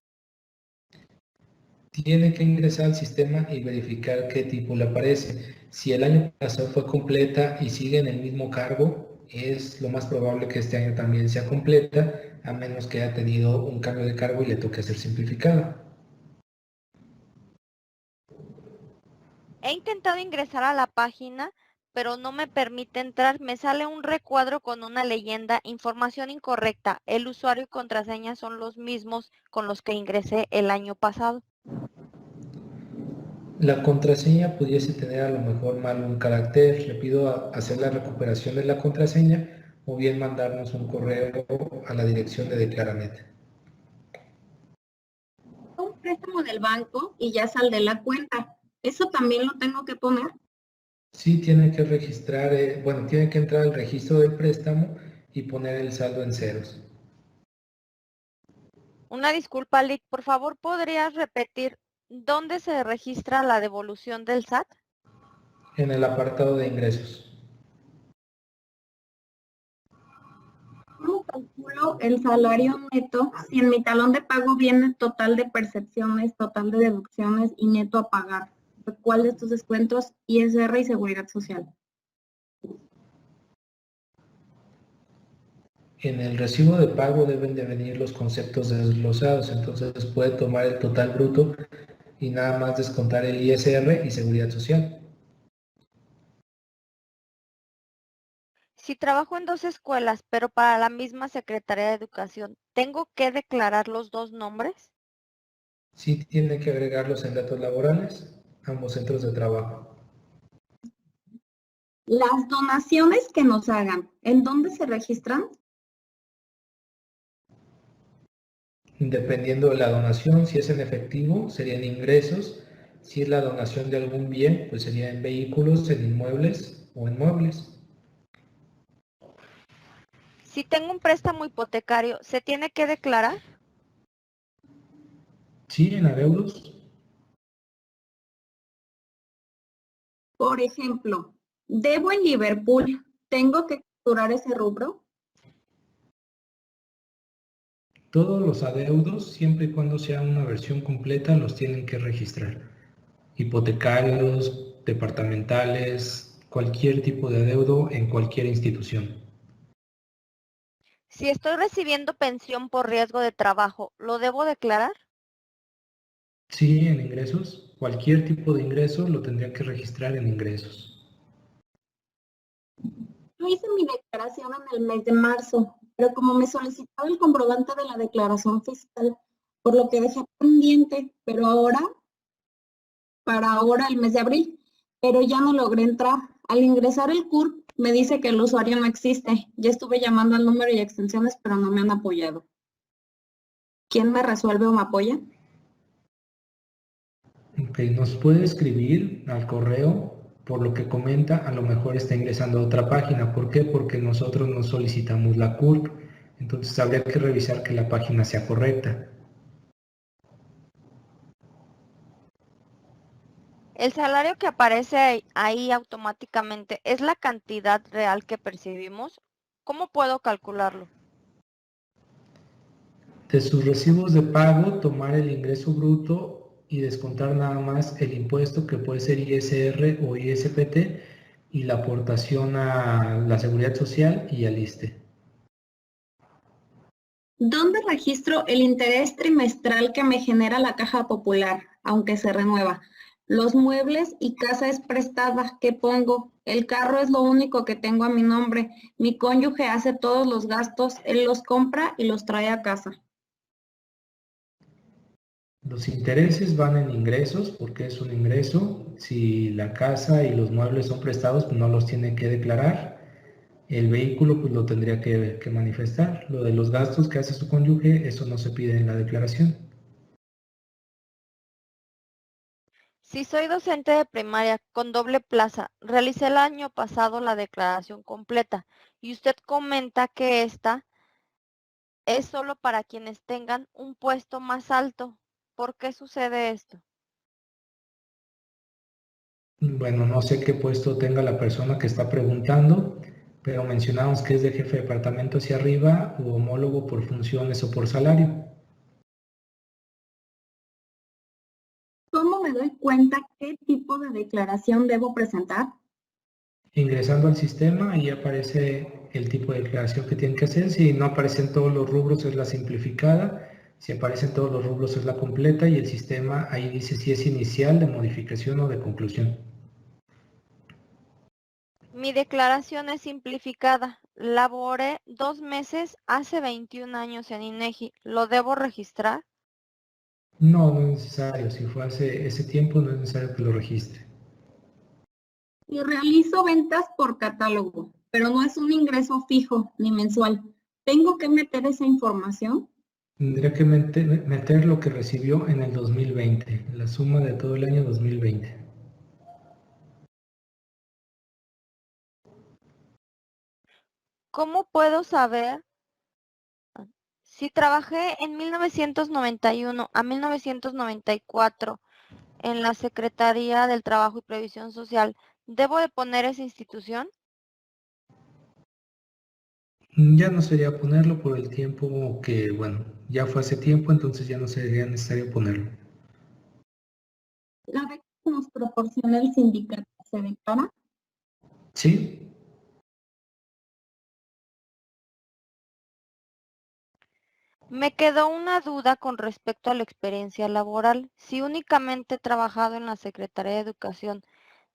Tiene que ingresar al sistema y verificar qué tipo le aparece. Si el año pasado fue completa y sigue en el mismo cargo, es lo más probable que este año también sea completa, a menos que haya tenido un cambio de cargo y le toque hacer simplificado. He intentado ingresar a la página, pero no me permite entrar. Me sale un recuadro con una leyenda, información incorrecta. El usuario y contraseña son los mismos con los que ingresé el año pasado. La contraseña pudiese tener a lo mejor mal un carácter. Le pido hacer la recuperación de la contraseña o bien mandarnos un correo a la dirección de Declaranet. Un préstamo del banco y ya saldé la cuenta. ¿Eso también lo tengo que poner? Sí, tiene que registrar, tiene que entrar al registro del préstamo y poner el saldo en ceros. Una disculpa, Lick, por favor, ¿podrías repetir dónde se registra la devolución del SAT? En el apartado de ingresos. ¿Cómo calculo el salario neto si en mi talón de pago viene total de percepciones, total de deducciones y neto a pagar? ¿Cuál de estos descuentos? ISR y Seguridad Social. En el recibo de pago deben de venir los conceptos desglosados, entonces puede tomar el total bruto y nada más descontar el ISR y Seguridad Social. Si trabajo en dos escuelas, pero para la misma Secretaría de Educación, ¿tengo que declarar los dos nombres? Sí, tiene que agregarlos en datos laborales, ambos centros de trabajo. Las donaciones que nos hagan, ¿en dónde se registran? Dependiendo de la donación, si es en efectivo, serían ingresos. Si es la donación de algún bien, pues sería en vehículos, en inmuebles o en muebles. Si tengo un préstamo hipotecario, ¿se tiene que declarar? Sí, en adeudos. Por ejemplo, debo en Liverpool, ¿tengo que capturar ese rubro? Todos los adeudos, siempre y cuando sea una versión completa, los tienen que registrar. Hipotecarios, departamentales, cualquier tipo de adeudo en cualquier institución. Si estoy recibiendo pensión por riesgo de trabajo, ¿lo debo declarar? Sí, en ingresos. Cualquier tipo de ingreso lo tendría que registrar en ingresos. Yo hice mi declaración en el mes de marzo, pero como me solicitaba el comprobante de la declaración fiscal, por lo que dejé pendiente, pero para ahora el mes de abril, pero ya no logré entrar. Al ingresar el CURP me dice que el usuario no existe. Ya estuve llamando al número y extensiones, pero no me han apoyado. ¿Quién me resuelve o me apoya? Ok, nos puede escribir al correo, por lo que comenta, a lo mejor está ingresando a otra página. ¿Por qué? Porque nosotros no solicitamos la CURP, entonces habría que revisar que la página sea correcta. El salario que aparece ahí automáticamente, ¿es la cantidad real que percibimos? ¿Cómo puedo calcularlo? De sus recibos de pago, tomar el ingreso bruto y descontar nada más el impuesto que puede ser ISR o ISPT y la aportación a la Seguridad Social y al ISSSTE. ¿Dónde registro el interés trimestral que me genera la Caja Popular, aunque se renueva? Los muebles y casa es prestada, ¿qué pongo? El carro es lo único que tengo a mi nombre. Mi cónyuge hace todos los gastos, él los compra y los trae a casa. Los intereses van en ingresos porque es un ingreso. Si la casa y los muebles son prestados, pues no los tiene que declarar. El vehículo pues lo tendría que manifestar. Lo de los gastos que hace su cónyuge, eso no se pide en la declaración. Si soy docente de primaria con doble plaza, realicé el año pasado la declaración completa y usted comenta que esta es solo para quienes tengan un puesto más alto. ¿Por qué sucede esto? Bueno, no sé qué puesto tenga la persona que está preguntando, pero mencionamos que es de jefe de departamento hacia arriba u homólogo por funciones o por salario. ¿Cómo me doy cuenta qué tipo de declaración debo presentar? Ingresando al sistema, ahí aparece el tipo de declaración que tienen que hacer. Si no aparecen todos los rubros, es la simplificada. Si aparecen todos los rubros, es la completa. Y el sistema ahí dice si es inicial, de modificación o de conclusión. Mi declaración es simplificada. Laboré 2 meses hace 21 años en INEGI. ¿Lo debo registrar? No, no es necesario. Si fue hace ese tiempo, no es necesario que lo registre. Y realizo ventas por catálogo, pero no es un ingreso fijo ni mensual. ¿Tengo que meter esa información? Tendría que meter lo que recibió en el 2020, la suma de todo el año 2020. ¿Cómo puedo saber si trabajé en 1991 a 1994 en la Secretaría del Trabajo y Previsión Social? ¿Debo de poner esa institución? Ya no sería ponerlo por el tiempo que, bueno, ya fue hace tiempo, entonces ya no sería necesario ponerlo. ¿La beca que nos proporciona el sindicato se declara? ¿Sí? Me quedó una duda con respecto a la experiencia laboral. Si únicamente he trabajado en la Secretaría de Educación,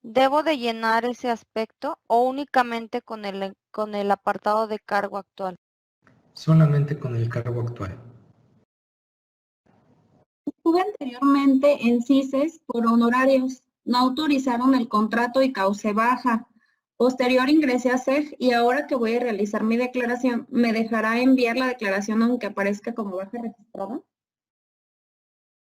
¿debo de llenar ese aspecto o únicamente con el apartado de cargo actual? Solamente con el cargo actual. Estuve anteriormente en CICES por honorarios. No autorizaron el contrato y causé baja. Posterior ingresé a SEG y ahora que voy a realizar mi declaración, ¿me dejará enviar la declaración aunque aparezca como baja registrada?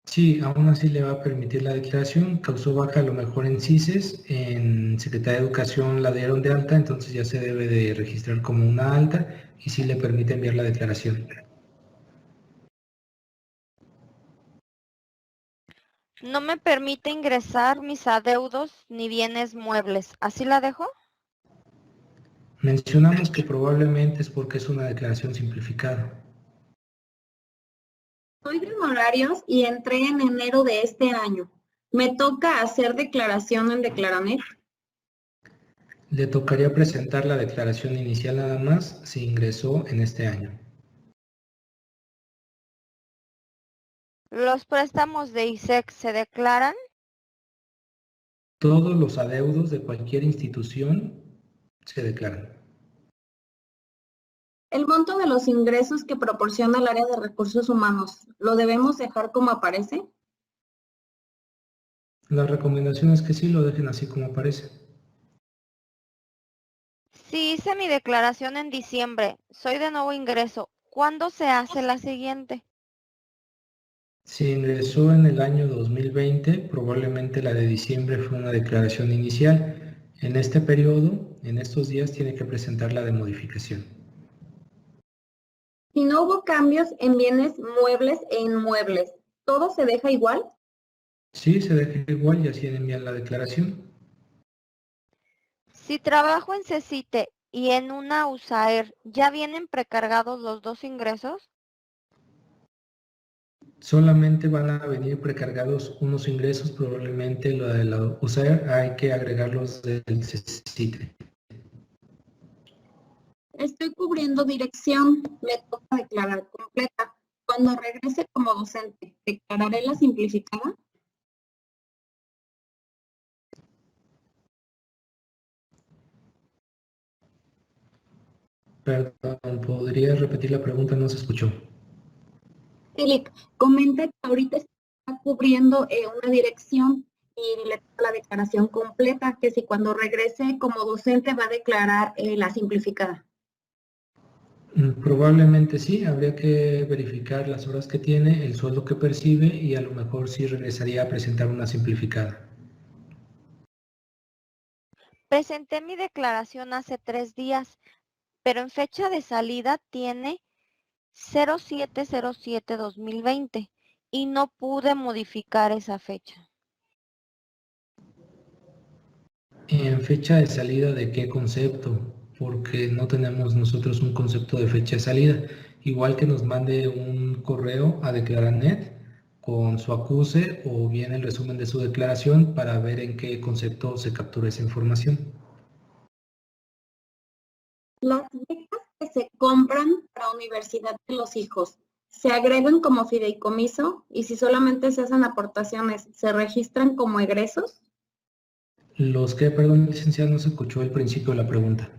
Sí, aún así le va a permitir la declaración. Causó baja a lo mejor en CICES, en Secretaría de Educación la dieron de alta, entonces ya se debe de registrar como una alta y sí le permite enviar la declaración. No me permite ingresar mis adeudos ni bienes muebles. ¿Así la dejo? Mencionamos que probablemente es porque es una declaración simplificada. Soy de honorarios y entré en enero de este año. ¿Me toca hacer declaración en Declaranet? Le tocaría presentar la declaración inicial nada más si ingresó en este año. ¿Los préstamos de ISEC se declaran? Todos los adeudos de cualquier institución se declaran. El monto de los ingresos que proporciona el área de recursos humanos, ¿lo debemos dejar como aparece? La recomendación es que sí lo dejen así como aparece. Si hice mi declaración en diciembre, soy de nuevo ingreso, ¿cuándo se hace la siguiente? Si ingresó en el año 2020, probablemente la de diciembre fue una declaración inicial. En este periodo, en estos días, tiene que presentar la de modificación. Si no hubo cambios en bienes muebles e inmuebles, ¿todo se deja igual? Sí, se deja igual y así envían la declaración. Si trabajo en CECITE y en una USAER, ¿ya vienen precargados los dos ingresos? Solamente van a venir precargados unos ingresos, probablemente lo de la USAER hay que agregarlos del CECITE. Estoy cubriendo dirección, me toca declarar completa. Cuando regrese como docente, ¿declararé la simplificada? Perdón, ¿podría repetir la pregunta? No se escuchó. Philip, comenta que ahorita está cubriendo una dirección y le toca la declaración completa, que si cuando regrese como docente va a declarar la simplificada. Probablemente sí, habría que verificar las horas que tiene, el sueldo que percibe y a lo mejor sí regresaría a presentar una simplificada. Presenté mi declaración hace 3 días, pero en fecha de salida tiene 07/07/2020 y no pude modificar esa fecha. ¿En fecha de salida de qué concepto? Porque no tenemos nosotros un concepto de fecha de salida. Igual que nos mande un correo a Declaranet con su acuse o bien el resumen de su declaración para ver en qué concepto se captura esa información. Las becas que se compran para universidad de los hijos, ¿se agregan como fideicomiso? Y si solamente se hacen aportaciones, ¿se registran como egresos? Los que, perdón, licenciado, no se escuchó el principio de la pregunta.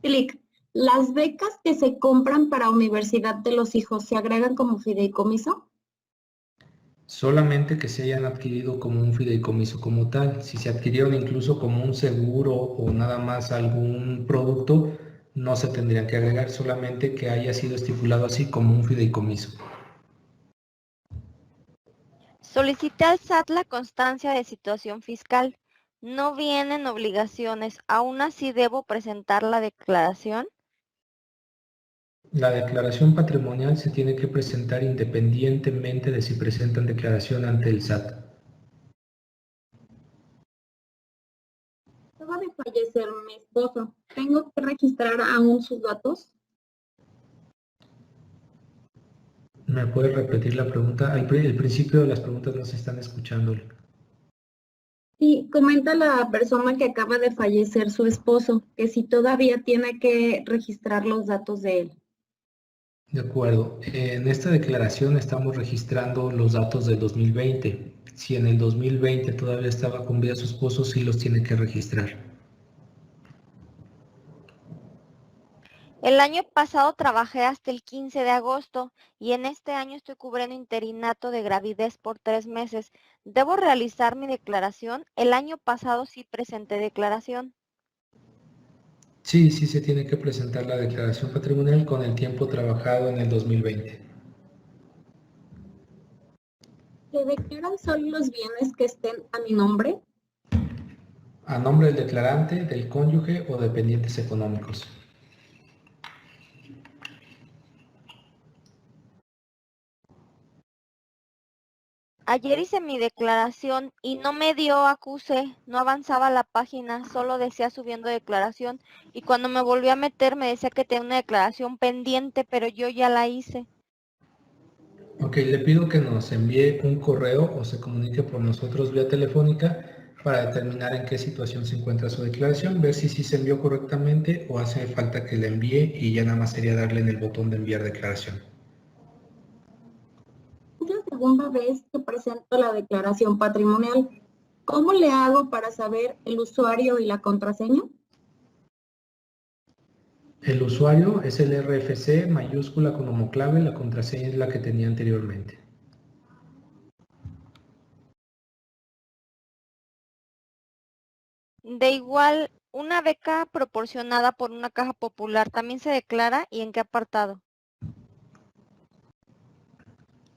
Clic. ¿Las becas que se compran para universidad de los hijos se agregan como fideicomiso? Solamente que se hayan adquirido como un fideicomiso como tal. Si se adquirieron incluso como un seguro o nada más algún producto, no se tendrían que agregar, solamente que haya sido estipulado así como un fideicomiso. Solicité al SAT la constancia de situación fiscal. No vienen obligaciones. ¿Aún así debo presentar la declaración? La declaración patrimonial se tiene que presentar independientemente de si presentan declaración ante el SAT. Acaba de fallecer mi esposo. ¿Tengo que registrar aún sus datos? ¿Me puede repetir la pregunta? El principio de las preguntas no se están escuchando. Sí, comenta la persona que acaba de fallecer su esposo, que si todavía tiene que registrar los datos de él. De acuerdo. En esta declaración estamos registrando los datos del 2020. Si en el 2020 todavía estaba con vida su esposo, sí los tiene que registrar. El año pasado trabajé hasta el 15 de agosto y en este año estoy cubriendo interinato de gravidez por 3 meses. ¿Debo realizar mi declaración? El año pasado sí presenté declaración. Sí, sí se tiene que presentar la declaración patrimonial con el tiempo trabajado en el 2020. ¿Se declaran solo los bienes que estén a mi nombre? A nombre del declarante, del cónyuge o dependientes económicos. Ayer hice mi declaración y no me dio acuse, no avanzaba la página, solo decía subiendo declaración y cuando me volví a meter me decía que tenía una declaración pendiente, pero yo ya la hice. Ok, le pido que nos envíe un correo o se comunique por nosotros vía telefónica para determinar en qué situación se encuentra su declaración, ver si sí se envió correctamente o hace falta que la envíe y ya nada más sería darle en el botón de enviar declaración. Es la segunda vez que presento la declaración patrimonial. ¿Cómo le hago para saber el usuario y la contraseña? El usuario es el RFC mayúscula como clave, la contraseña es la que tenía anteriormente. De igual, una beca proporcionada por una caja popular también se declara y en qué apartado.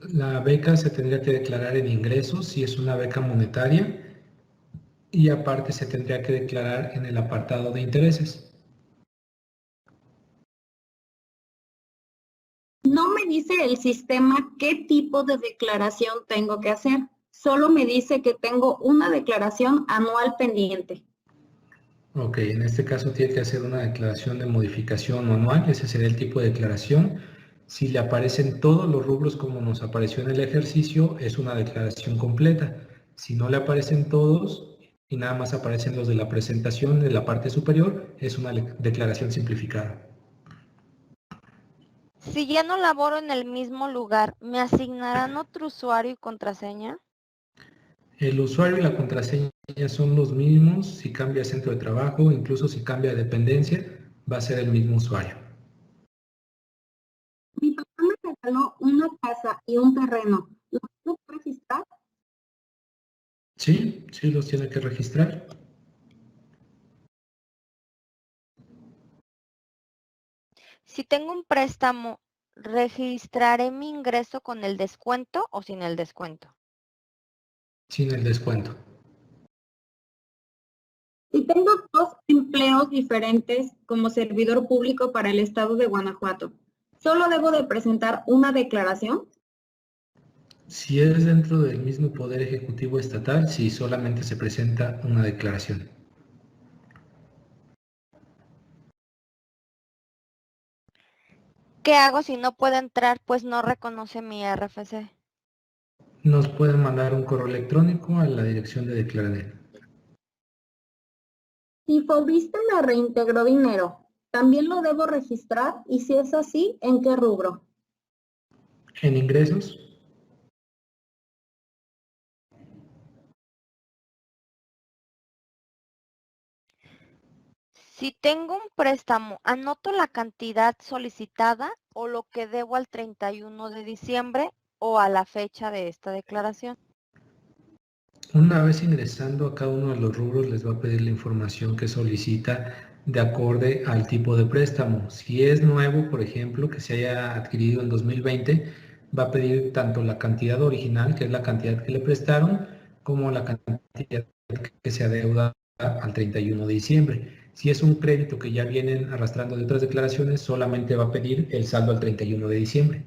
La beca se tendría que declarar en ingresos si es una beca monetaria y aparte se tendría que declarar en el apartado de intereses. No me dice el sistema qué tipo de declaración tengo que hacer. Solo me dice que tengo una declaración anual pendiente. Ok, en este caso tiene que hacer una declaración de modificación anual, ese sería el tipo de declaración. Si le aparecen todos los rubros como nos apareció en el ejercicio, es una declaración completa. Si no le aparecen todos y nada más aparecen los de la presentación de la parte superior, es una declaración simplificada. Si ya no laboro en el mismo lugar, ¿me asignarán otro usuario y contraseña? El usuario y la contraseña son los mismos si cambia centro de trabajo, incluso si cambia de dependencia, va a ser el mismo usuario. Mi papá me regaló una casa y un terreno. ¿Lo puedo registrar? Sí, sí los tiene que registrar. Si tengo un préstamo, ¿registraré mi ingreso con el descuento o sin el descuento? Sin el descuento. Si tengo dos empleos diferentes como servidor público para el estado de Guanajuato, ¿solo debo de presentar una declaración? Si es dentro del mismo Poder Ejecutivo Estatal, sí solamente se presenta una declaración. ¿Qué hago si no puedo entrar pues no reconoce mi RFC? Nos pueden mandar un correo electrónico a la dirección de Declaranet. Si Fobiste me reintegró dinero, ¿también lo debo registrar? Y si es así, ¿en qué rubro? En ingresos, Si tengo un préstamo, ¿anoto la cantidad solicitada o lo que debo al 31 de diciembre o a la fecha de esta declaración? Una vez ingresando a cada uno de los rubros, les va a pedir la información que solicita de acorde al tipo de préstamo. Si es nuevo, por ejemplo, que se haya adquirido en 2020, va a pedir tanto la cantidad original, que es la cantidad que le prestaron, como la cantidad que se adeuda al 31 de diciembre. Si es un crédito que ya vienen arrastrando de otras declaraciones, solamente va a pedir el saldo al 31 de diciembre.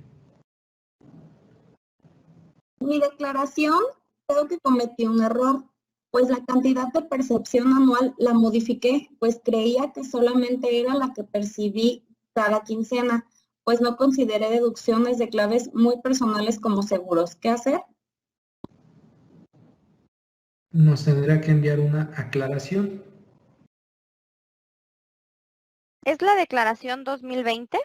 Mi declaración, creo que cometí un error, pues la cantidad de percepción anual la modifiqué, pues creía que solamente era la que percibí cada quincena, pues no consideré deducciones de claves muy personales como seguros. ¿Qué hacer? Nos tendrá que enviar una aclaración. ¿Es la declaración 2020?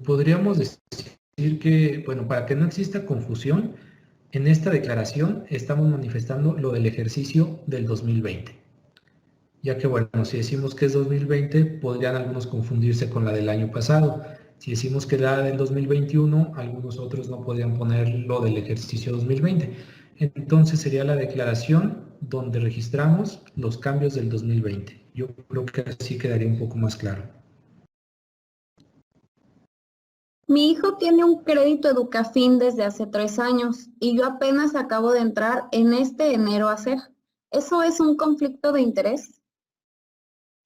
Podríamos decir que, bueno, para que no exista confusión, en esta declaración estamos manifestando lo del ejercicio del 2020. Ya que, bueno, si decimos que es 2020, podrían algunos confundirse con la del año pasado. Si decimos que la del 2021, algunos otros no podrían poner lo del ejercicio 2020. Entonces sería la declaración donde registramos los cambios del 2020. Yo creo que así quedaría un poco más claro. Mi hijo tiene un crédito Educafin desde hace 3 años y yo apenas acabo de entrar en este enero a hacer. ¿Eso es un conflicto de interés?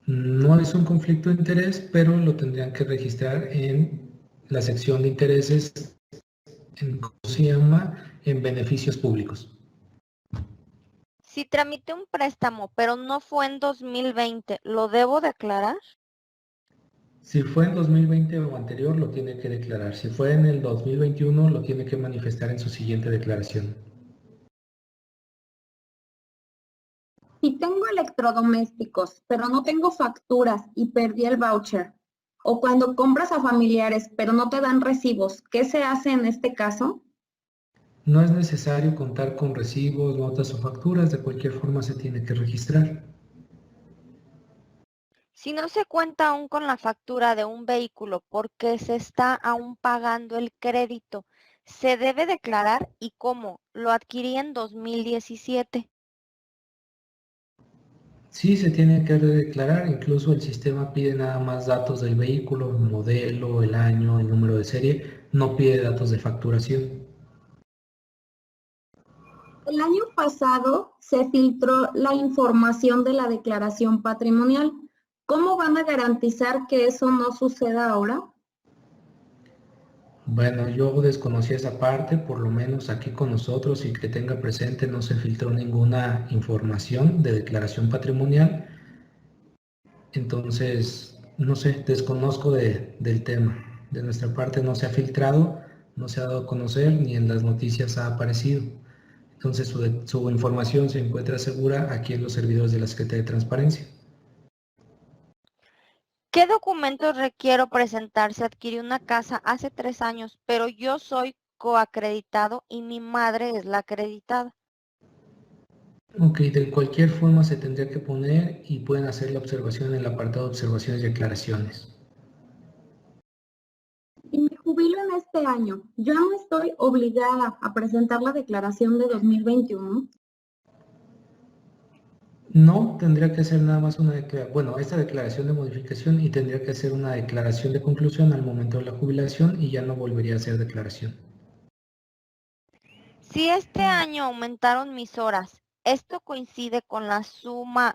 No es un conflicto de interés, pero lo tendrían que registrar en la sección de intereses, ¿cómo se llama? En beneficios públicos. Si tramité un préstamo, pero no fue en 2020, ¿lo debo declarar? Si fue en 2020 o anterior, lo tiene que declarar. Si fue en el 2021, lo tiene que manifestar en su siguiente declaración. Si tengo electrodomésticos, pero no tengo facturas y perdí el voucher, o cuando compras a familiares, pero no te dan recibos, ¿qué se hace en este caso? No es necesario contar con recibos, notas o facturas, de cualquier forma se tiene que registrar. Si no se cuenta aún con la factura de un vehículo porque se está aún pagando el crédito, ¿se debe declarar y cómo? Lo adquirí en 2017. Sí, se tiene que declarar, incluso el sistema pide nada más datos del vehículo, el modelo, el año, el número de serie, no pide datos de facturación. El año pasado se filtró la información de la declaración patrimonial. ¿Cómo van a garantizar que eso no suceda ahora? Bueno, yo desconocí esa parte, por lo menos aquí con nosotros, y que tenga presente, no se filtró ninguna información de declaración patrimonial. Entonces, no sé, desconozco del tema. De nuestra parte no se ha filtrado, no se ha dado a conocer, ni en las noticias ha aparecido. Entonces, su información se encuentra segura aquí en los servidores de la Secretaría de Transparencia. ¿Qué documentos requiero presentar si adquirí una casa hace 3 años, pero yo soy coacreditado y mi madre es la acreditada? Ok, de cualquier forma se tendría que poner y pueden hacer la observación en el apartado de observaciones y aclaraciones. Y me jubilo en este año. ¿Yo no estoy obligada a presentar la declaración de 2021? No, tendría que hacer nada más una declaración, bueno, esta declaración de modificación y tendría que hacer una declaración de conclusión al momento de la jubilación y ya no volvería a hacer declaración. Si este año aumentaron mis horas, ¿esto coincide con la suma,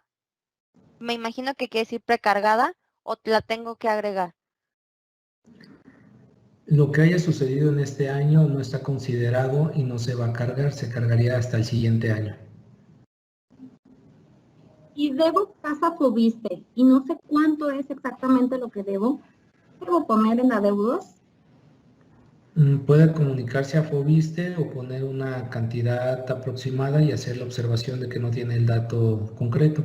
me imagino que quiere decir precargada, o la tengo que agregar? Lo que haya sucedido en este año no está considerado y no se va a cargar, se cargaría hasta el siguiente año. Y debo casa Fobiste y no sé cuánto es exactamente lo que debo. ¿Debo poner en adeudos? Puede comunicarse a Fobiste o poner una cantidad aproximada y hacer la observación de que no tiene el dato concreto.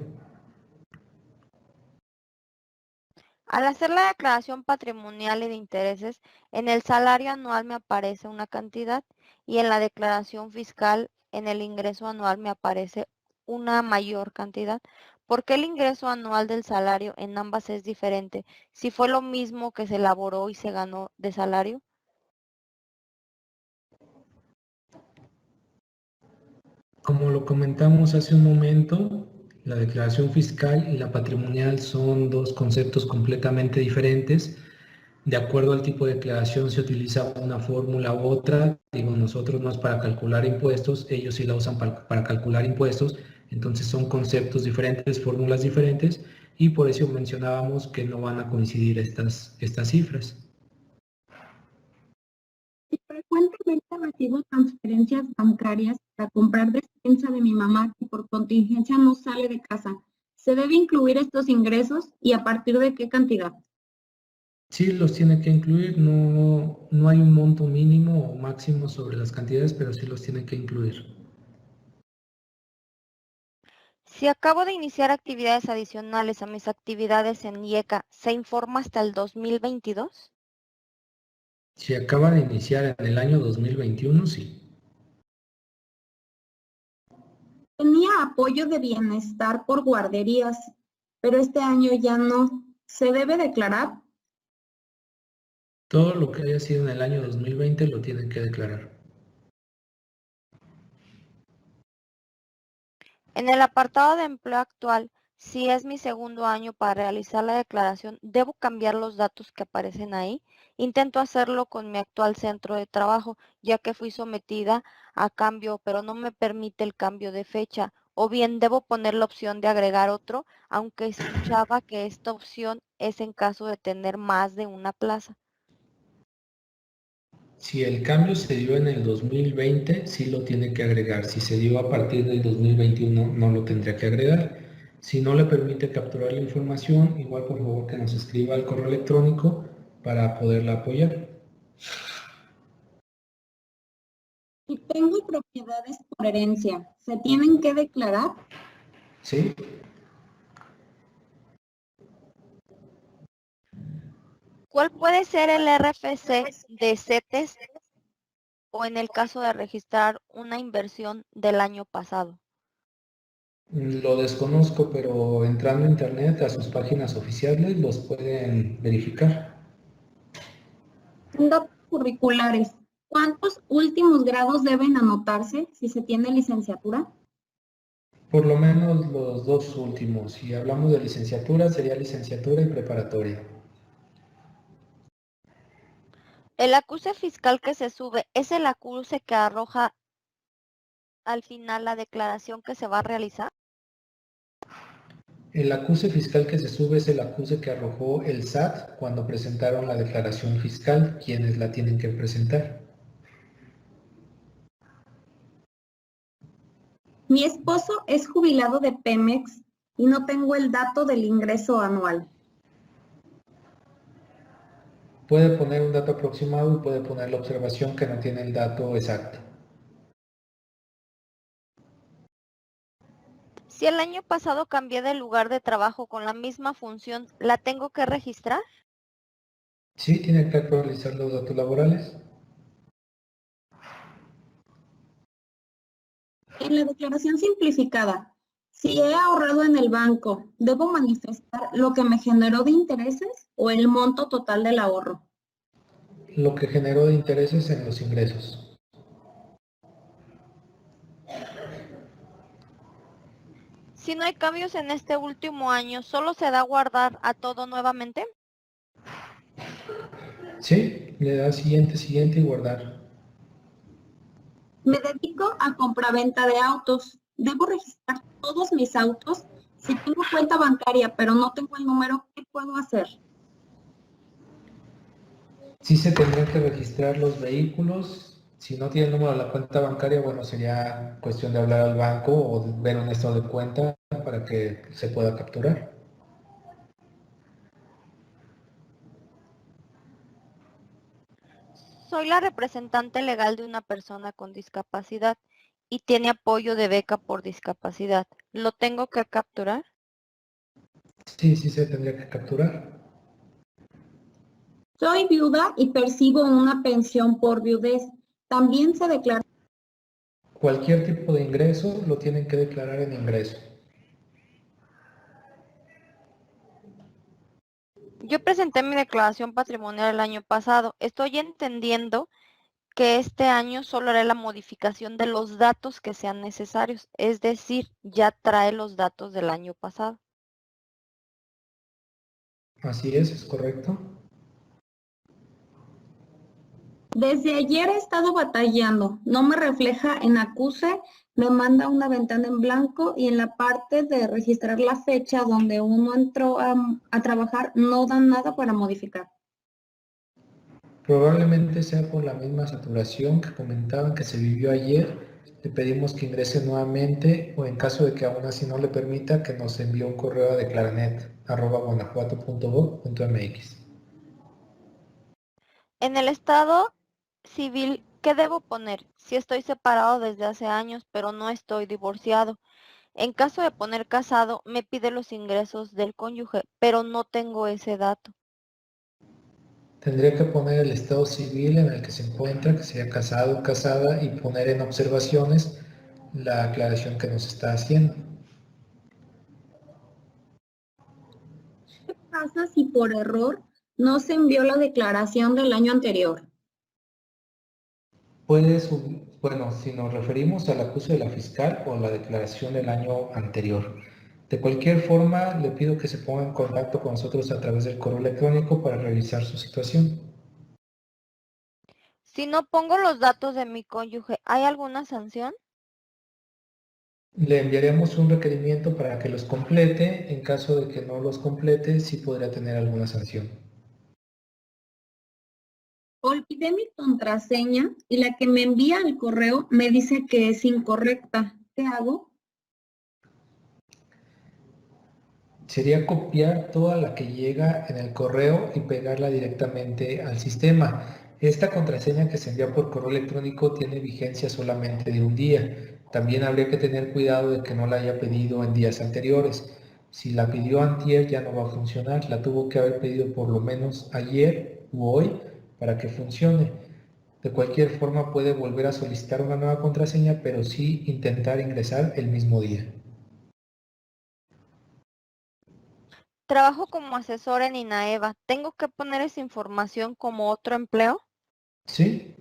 Al hacer la declaración patrimonial y de intereses, en el salario anual me aparece una cantidad y en la declaración fiscal, en el ingreso anual me aparece una mayor cantidad. ¿Por qué el ingreso anual del salario en ambas es diferente? Si fue lo mismo que se elaboró y se ganó de salario. Como lo comentamos hace un momento, la declaración fiscal y la patrimonial son dos conceptos completamente diferentes. De acuerdo al tipo de declaración se utiliza una fórmula u otra. Digo, nosotros no es para calcular impuestos, ellos sí la usan para calcular impuestos. Entonces son conceptos diferentes, fórmulas diferentes, y por eso mencionábamos que no van a coincidir estas cifras. Y frecuentemente recibo transferencias bancarias para comprar despensa de mi mamá que por contingencia no sale de casa. ¿Se debe incluir estos ingresos y a partir de qué cantidad? Sí, los tiene que incluir, no hay un monto mínimo o máximo sobre las cantidades, pero sí los tiene que incluir. Si acabo de iniciar actividades adicionales a mis actividades en IECA, ¿se informa hasta el 2022? Si acaba de iniciar en el año 2021, sí. Tenía apoyo de bienestar por guarderías, pero este año ya no. ¿Se debe declarar? Todo lo que haya sido en el año 2020 lo tienen que declarar. En el apartado de empleo actual, si es mi segundo año para realizar la declaración, ¿debo cambiar los datos que aparecen ahí? Intento hacerlo con mi actual centro de trabajo, ya que fui sometida a cambio, pero no me permite el cambio de fecha. O bien debo poner la opción de agregar otro, aunque escuchaba que esta opción es en caso de tener más de una plaza. Si el cambio se dio en el 2020, sí lo tiene que agregar. Si se dio a partir del 2021, no lo tendría que agregar. Si no le permite capturar la información, igual por favor que nos escriba al correo electrónico para poderla apoyar. Si tengo propiedades por herencia, ¿se tienen que declarar? ¿Sí? ¿Cuál puede ser el RFC de CETES o en el caso de registrar una inversión del año pasado? Lo desconozco, pero entrando a internet a sus páginas oficiales los pueden verificar. En datos curriculares, ¿cuántos últimos grados deben anotarse si se tiene licenciatura? Por lo menos los dos últimos. Si hablamos de licenciatura, sería licenciatura y preparatoria. El acuse fiscal que se sube es el acuse que arroja al final la declaración que se va a realizar. El acuse fiscal que se sube es el acuse que arrojó el SAT cuando presentaron la declaración fiscal, quienes la tienen que presentar. Mi esposo es jubilado de Pemex y no tengo el dato del ingreso anual. Puede poner un dato aproximado y puede poner la observación que no tiene el dato exacto. Si el año pasado cambié de lugar de trabajo con la misma función, ¿la tengo que registrar? Sí, tiene que actualizar los datos laborales. En la declaración simplificada, si he ahorrado en el banco, ¿debo manifestar lo que me generó de intereses o el monto total del ahorro? Lo que generó de intereses en los ingresos. Si no hay cambios en este último año, ¿solo se da a guardar a todo nuevamente? Sí, le da siguiente y guardar. Me dedico a compraventa de autos. ¿Debo registrar todos mis autos? Si tengo cuenta bancaria pero no tengo el número, ¿qué puedo hacer? Sí se tendrían que registrar los vehículos. Si no tiene el número de la cuenta bancaria, bueno, sería cuestión de hablar al banco o de ver un estado de cuenta para que se pueda capturar. Soy la representante legal de una persona con discapacidad y tiene apoyo de beca por discapacidad. ¿Lo tengo que capturar? Sí se tendría que capturar. Soy viuda y percibo una pensión por viudez. ¿También se declara? Cualquier tipo de ingreso lo tienen que declarar en ingreso. Yo presenté mi declaración patrimonial el año pasado. Estoy entendiendo que este año solo haré la modificación de los datos que sean necesarios. Es decir, ya trae los datos del año pasado. Así es correcto. Desde ayer he estado batallando, no me refleja en acuse, me manda una ventana en blanco y en la parte de registrar la fecha donde uno entró a trabajar no dan nada para modificar. Probablemente sea por la misma saturación que comentaban que se vivió ayer. Le pedimos que ingrese nuevamente o en caso de que aún así no le permita, que nos envíe un correo a declaranet@guanajuato.gov.mx. En el estado civil, ¿qué debo poner? Si estoy separado desde hace años, pero no estoy divorciado. En caso de poner casado, me pide los ingresos del cónyuge, pero no tengo ese dato. Tendría que poner el estado civil en el que se encuentra, que sea casado o casada, y poner en observaciones la aclaración que nos está haciendo. ¿Qué pasa si por error no se envió la declaración del año anterior? Bueno, si nos referimos al acuse de la fiscal o la declaración del año anterior. De cualquier forma, le pido que se ponga en contacto con nosotros a través del correo electrónico para revisar su situación. Si no pongo los datos de mi cónyuge, ¿hay alguna sanción? Le enviaremos un requerimiento para que los complete. En caso de que no los complete, sí podría tener alguna sanción. Olvidé mi contraseña y la que me envía el correo me dice que es incorrecta. ¿Qué hago? Sería copiar toda la que llega en el correo y pegarla directamente al sistema. Esta contraseña que se envía por correo electrónico tiene vigencia solamente de un día. También habría que tener cuidado de que no la haya pedido en días anteriores. Si la pidió antier ya no va a funcionar, la tuvo que haber pedido por lo menos ayer u hoy para que funcione. De cualquier forma puede volver a solicitar una nueva contraseña, pero sí intentar ingresar el mismo día. Trabajo como asesor en INAEVA. ¿Tengo que poner esa información como otro empleo? ¿Sí?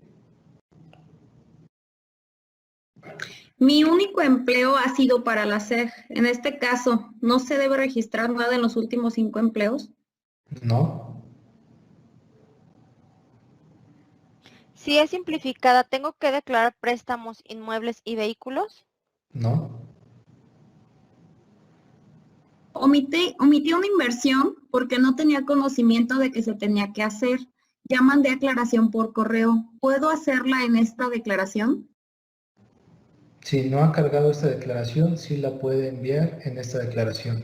Mi único empleo ha sido para la SEG. En este caso, ¿no se debe registrar nada en los últimos 5 empleos? ¿No? Si es simplificada, ¿tengo que declarar préstamos, inmuebles y vehículos? ¿No? Omití una inversión porque no tenía conocimiento de que se tenía que hacer. Ya mandé aclaración por correo. ¿Puedo hacerla en esta declaración? Si no ha cargado esta declaración, sí la puede enviar en esta declaración.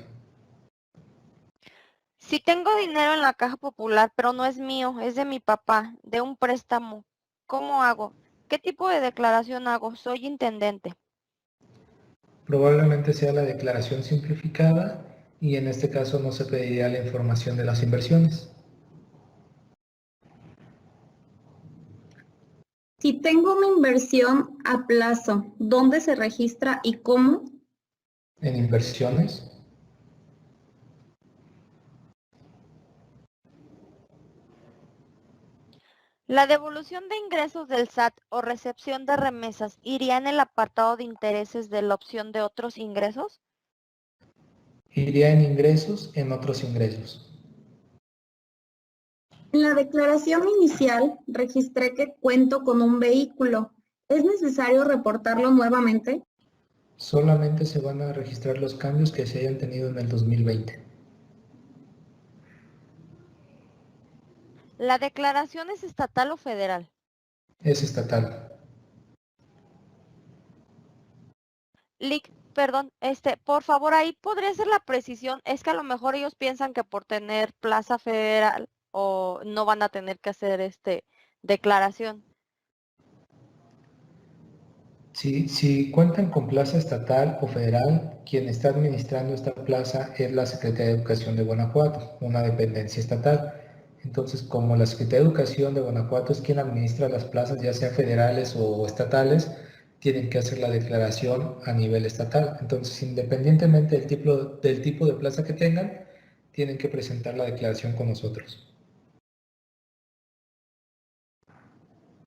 Si tengo dinero en la caja popular, pero no es mío, es de mi papá, de un préstamo, ¿cómo hago? ¿Qué tipo de declaración hago? Soy intendente. Probablemente sea la declaración simplificada y en este caso no se pediría la información de las inversiones. Si tengo una inversión a plazo, ¿dónde se registra y cómo? En inversiones, La devolución de ingresos del SAT o recepción de remesas iría en el apartado de intereses de la opción de otros ingresos. iría en ingresos, en otros ingresos. En la declaración inicial registré que cuento con un vehículo. ¿Es necesario reportarlo nuevamente? Solamente se van a registrar los cambios que se hayan tenido en el 2020. ¿La declaración es estatal o federal? Es estatal. Perdón, por favor, ahí podría ser la precisión. Es que a lo mejor ellos piensan que por tener plaza federal o no van a tener que hacer declaración. Si cuentan con plaza estatal o federal, quien está administrando esta plaza es la Secretaría de Educación de Guanajuato, una dependencia estatal. Entonces, como la Secretaría de Educación de Guanajuato es quien administra las plazas, ya sea federales o estatales, tienen que hacer la declaración a nivel estatal. Entonces, independientemente del tipo de plaza que tengan, tienen que presentar la declaración con nosotros.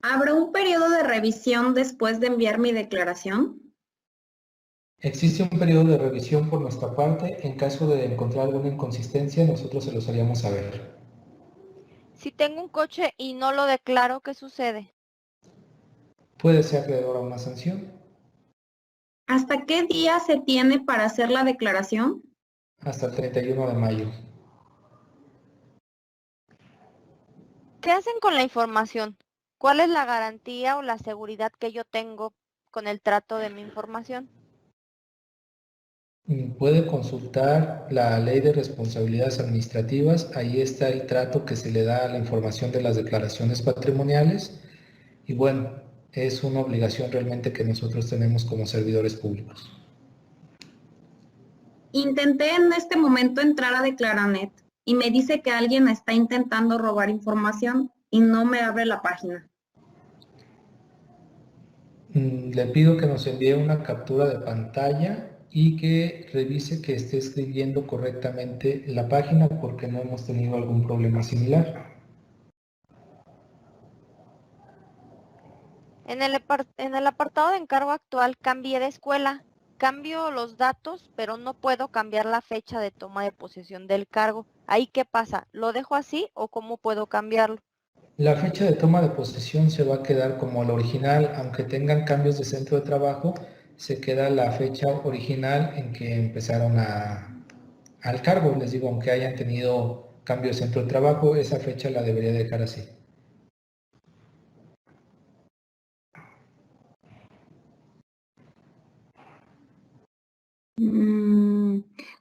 ¿Habrá un periodo de revisión después de enviar mi declaración? Existe un periodo de revisión por nuestra parte. En caso de encontrar alguna inconsistencia, nosotros se los haríamos saber. Si tengo un coche y no lo declaro, ¿qué sucede? Puede ser acreedor a una sanción. ¿Hasta qué día se tiene para hacer la declaración? Hasta el 31 de mayo. ¿Qué hacen con la información? ¿Cuál es la garantía o la seguridad que yo tengo con el trato de mi información? Puede consultar la Ley de Responsabilidades Administrativas. Ahí está el trato que se le da a la información de las declaraciones patrimoniales. Y bueno, es una obligación realmente que nosotros tenemos como servidores públicos. Intenté en este momento entrar a Declaranet y me dice que alguien está intentando robar información y no me abre la página. Le pido que nos envíe una captura de pantalla y que revise que esté escribiendo correctamente la página porque no hemos tenido algún problema similar. En el apartado de encargo actual cambié de escuela. Cambio los datos, pero no puedo cambiar la fecha de toma de posesión del cargo. ¿Ahí qué pasa? ¿Lo dejo así o cómo puedo cambiarlo? La fecha de toma de posesión se va a quedar como la original, aunque tengan cambios de centro de trabajo, se queda la fecha original en que empezaron al cargo. Les digo, aunque hayan tenido cambios de centro de trabajo, esa fecha la debería dejar así.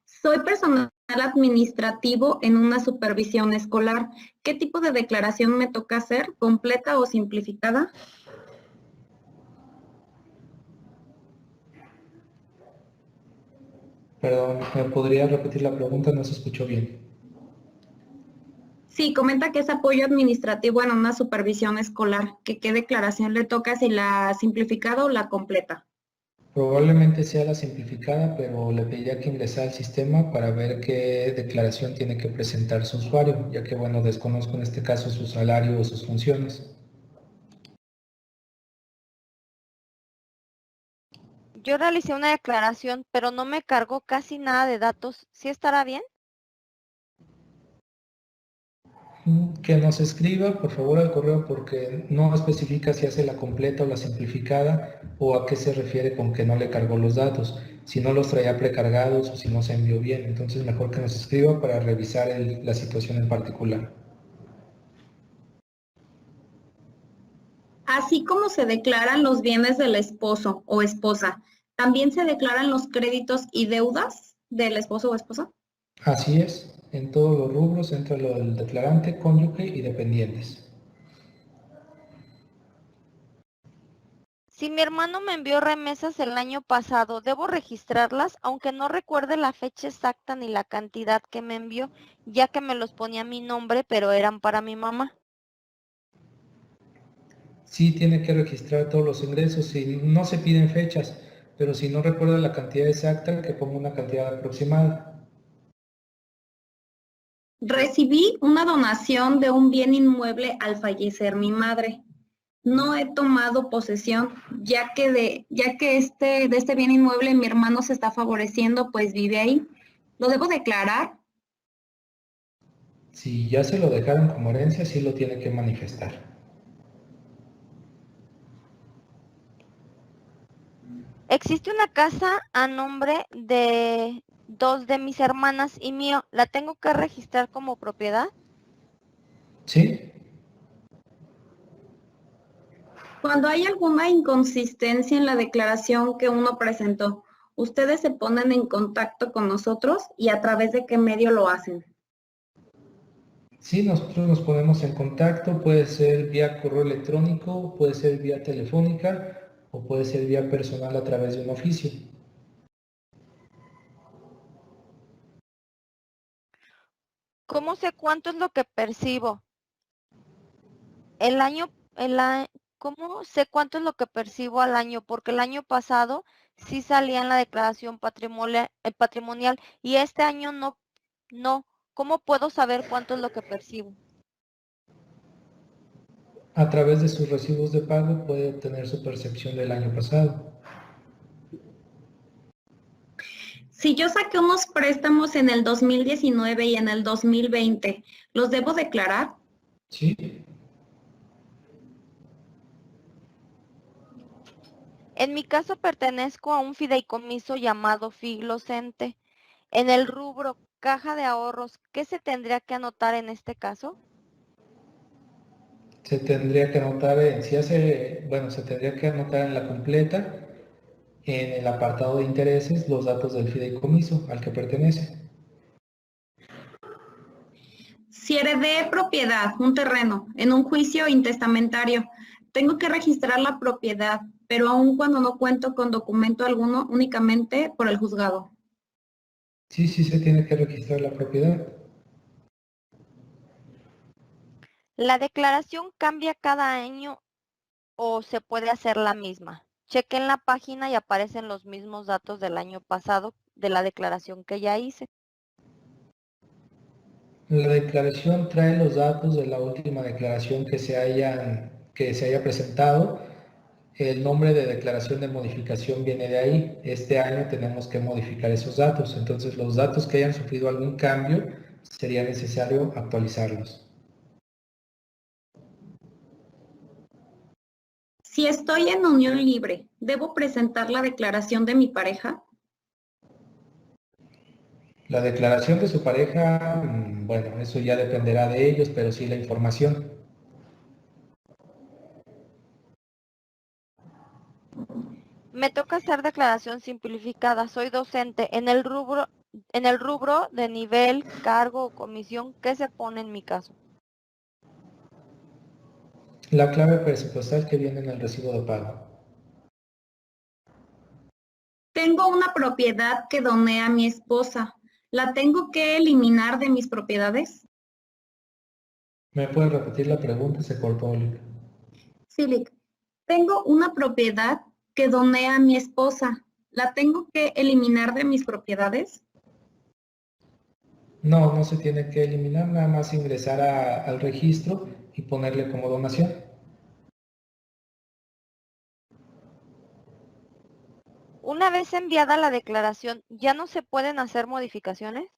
Soy personal administrativo en una supervisión escolar. ¿Qué tipo de declaración me toca hacer? ¿Completa o simplificada? Perdón, ¿me podría repetir la pregunta? No se escuchó bien. Sí, comenta que es apoyo administrativo en una supervisión escolar. ¿Que qué declaración le toca, si la simplificada o la completa? Probablemente sea la simplificada, pero le pediría que ingresara al sistema para ver qué declaración tiene que presentar su usuario, ya que, bueno, desconozco en este caso su salario o sus funciones. Yo realicé una declaración, pero no me cargó casi nada de datos. ¿Sí estará bien? Que nos escriba, por favor, al correo porque no especifica si hace la completa o la simplificada o a qué se refiere con que no le cargó los datos, si no los traía precargados o si no se envió bien. Entonces, mejor que nos escriba para revisar la situación en particular. Así como se declaran los bienes del esposo o esposa, ¿también se declaran los créditos y deudas del esposo o esposa? Así es, en todos los rubros entra lo del declarante, cónyuge y dependientes. Si mi hermano me envió remesas el año pasado, ¿debo registrarlas aunque no recuerde la fecha exacta ni la cantidad que me envió, ya que me los ponía a mi nombre, pero eran para mi mamá? Sí tiene que registrar todos los ingresos, y no se piden fechas, pero si no recuerda la cantidad exacta, que ponga una cantidad aproximada. Recibí una donación de un bien inmueble al fallecer mi madre. No he tomado posesión, de este bien inmueble mi hermano se está favoreciendo, pues vive ahí. ¿Lo debo declarar? Si ya se lo dejaron como herencia, sí lo tiene que manifestar. Existe una casa a nombre de dos de mis hermanas y mío. ¿La tengo que registrar como propiedad? ¿Sí? Cuando hay alguna inconsistencia en la declaración que uno presentó, ustedes se ponen en contacto con nosotros, y a través de qué medio lo hacen. Sí, nosotros nos ponemos en contacto, puede ser vía correo electrónico, puede ser vía telefónica o puede ser vía personal a través de un oficio. ¿Cómo sé cuánto es lo que percibo? El año, ¿Cómo sé cuánto es lo que percibo al año? Porque el año pasado sí salía en la declaración patrimonial y este año no, no. ¿Cómo puedo saber cuánto es lo que percibo? A través de sus recibos de pago puede obtener su percepción del año pasado. Si yo saqué unos préstamos en el 2019 y en el 2020, ¿los debo declarar? ¿Sí? En mi caso pertenezco a un fideicomiso llamado Figlocente. En el rubro caja de ahorros, ¿qué se tendría que anotar en este caso? Se tendría que anotar, se tendría que anotar en la completa, en el apartado de intereses, los datos del fideicomiso al que pertenece. Si heredé propiedad, un terreno, en un juicio intestamentario, tengo que registrar la propiedad, pero aun cuando no cuento con documento alguno, únicamente por el juzgado. Sí, sí se tiene que registrar la propiedad. ¿La declaración cambia cada año o se puede hacer la misma? Chequé en la página y aparecen los mismos datos del año pasado de la declaración que ya hice. La declaración trae los datos de la última declaración que se haya presentado. El nombre de declaración de modificación viene de ahí. Este año tenemos que modificar esos datos. Entonces, los datos que hayan sufrido algún cambio, sería necesario actualizarlos. Si estoy en unión libre, ¿debo presentar la declaración de mi pareja? La declaración de su pareja, bueno, eso ya dependerá de ellos, pero sí la información. Me toca hacer declaración simplificada. Soy docente. En el rubro de nivel, cargo o comisión, ¿qué se pone en mi caso? La clave presupuestal que viene en el recibo de pago. Tengo una propiedad que doné a mi esposa. ¿La tengo que eliminar de mis propiedades? ¿Me puede repetir la pregunta? Se cortó, Oli. Silic. Tengo una propiedad que doné a mi esposa. ¿La tengo que eliminar de mis propiedades? No, no se tiene que eliminar, nada más ingresar al registro y ponerle como donación. Una vez enviada la declaración, ¿ya no se pueden hacer modificaciones?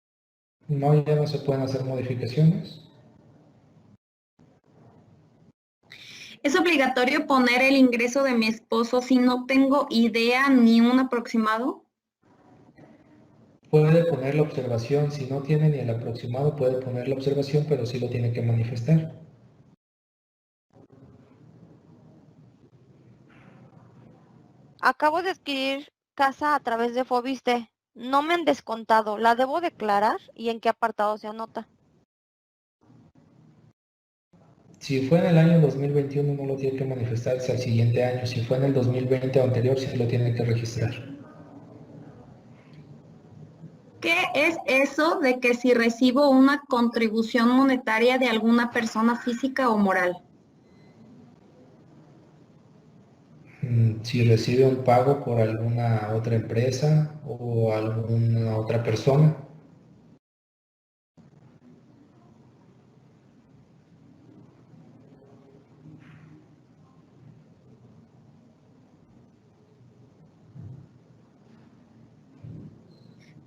No, ya no se pueden hacer modificaciones. ¿Es obligatorio poner el ingreso de mi esposo si no tengo idea ni un aproximado? Puede poner la observación, si no tiene ni el aproximado puede poner la observación, pero sí lo tiene que manifestar. Acabo de adquirir casa a través de Fobiste. No me han descontado. ¿La debo declarar? ¿Y en qué apartado se anota? Si fue en el año 2021 no lo tiene que manifestarse al siguiente año. Si fue en el 2020 o anterior sí lo tiene que registrar. ¿Qué es eso de que si recibo una contribución monetaria de alguna persona física o moral? Si recibe un pago por alguna otra empresa o alguna otra persona.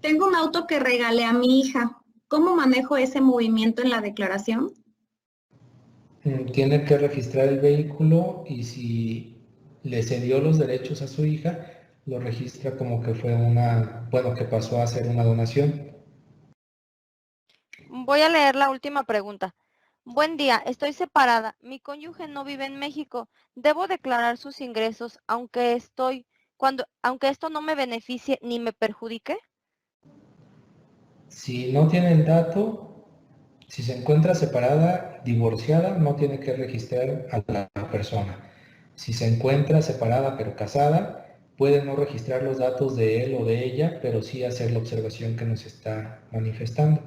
Tengo un auto que regalé a mi hija. ¿Cómo manejo ese movimiento en la declaración? Tiene que registrar el vehículo y si le cedió los derechos a su hija, lo registra como que fue que pasó a ser una donación. Voy a leer la última pregunta. Buen día, estoy separada. Mi cónyuge no vive en México. ¿Debo declarar sus ingresos aunque esto no me beneficie ni me perjudique? Si no tiene el dato, si se encuentra separada, divorciada, no tiene que registrar a la persona. Si se encuentra separada pero casada, puede no registrar los datos de él o de ella, pero sí hacer la observación que nos está manifestando.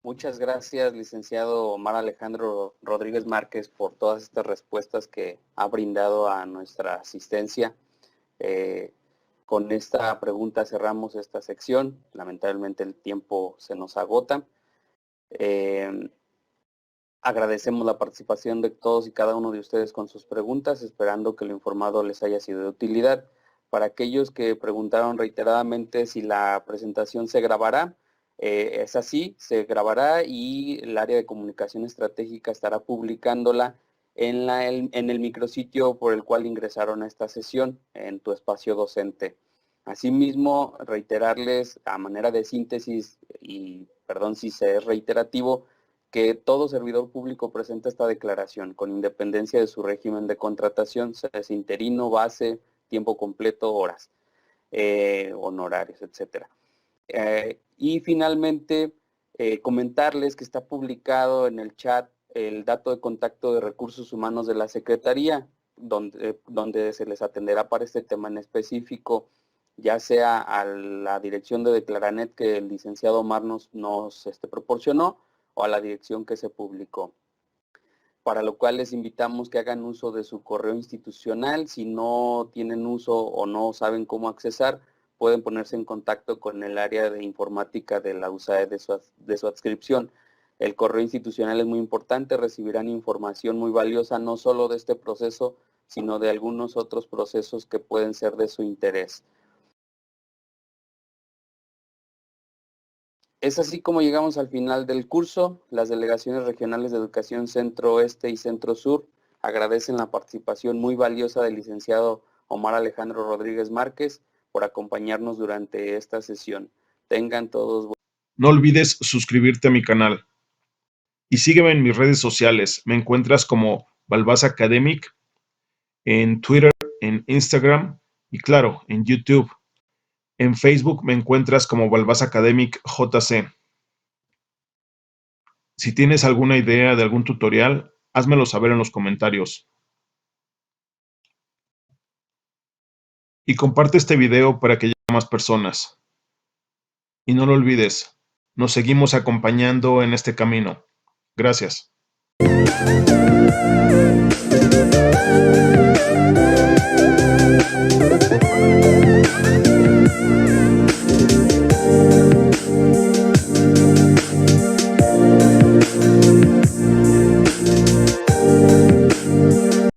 Muchas gracias, licenciado Omar Alejandro Rodríguez Márquez, por todas estas respuestas que ha brindado a nuestra asistencia. Con esta pregunta cerramos esta sección. Lamentablemente el tiempo se nos agota. Agradecemos la participación de todos y cada uno de ustedes con sus preguntas, esperando que lo informado les haya sido de utilidad. Para aquellos que preguntaron reiteradamente si la presentación se grabará, es así, se grabará y el área de comunicación estratégica estará publicándola en el micrositio por el cual ingresaron a esta sesión, en tu espacio docente. Asimismo, reiterarles a manera de síntesis, y perdón si se es reiterativo, que todo servidor público presenta esta declaración con independencia de su régimen de contratación, sea interino, base, tiempo completo, horas, honorarios, etc. Y finalmente, comentarles que está publicado en el chat el dato de contacto de recursos humanos de la Secretaría, donde se les atenderá para este tema en específico, ya sea a la dirección de Declaranet que el licenciado Omar nos proporcionó, o a la dirección que se publicó. Para lo cual les invitamos que hagan uso de su correo institucional. Si no tienen uso o no saben cómo accesar, pueden ponerse en contacto con el área de informática de la USAID de su adscripción. El correo institucional es muy importante, recibirán información muy valiosa, no solo de este proceso, sino de algunos otros procesos que pueden ser de su interés. Es así como llegamos al final del curso. Las delegaciones regionales de educación Centro Oeste y Centro Sur agradecen la participación muy valiosa del licenciado Omar Alejandro Rodríguez Márquez por acompañarnos durante esta sesión. Tengan todos. No olvides suscribirte a mi canal. Y sígueme en mis redes sociales. Me encuentras como Balbás Academic en Twitter, en Instagram y claro, en YouTube. En Facebook me encuentras como Balbás Academic JC. Si tienes alguna idea de algún tutorial, házmelo saber en los comentarios. Y comparte este video para que llegue a más personas. Y no lo olvides, nos seguimos acompañando en este camino. Gracias.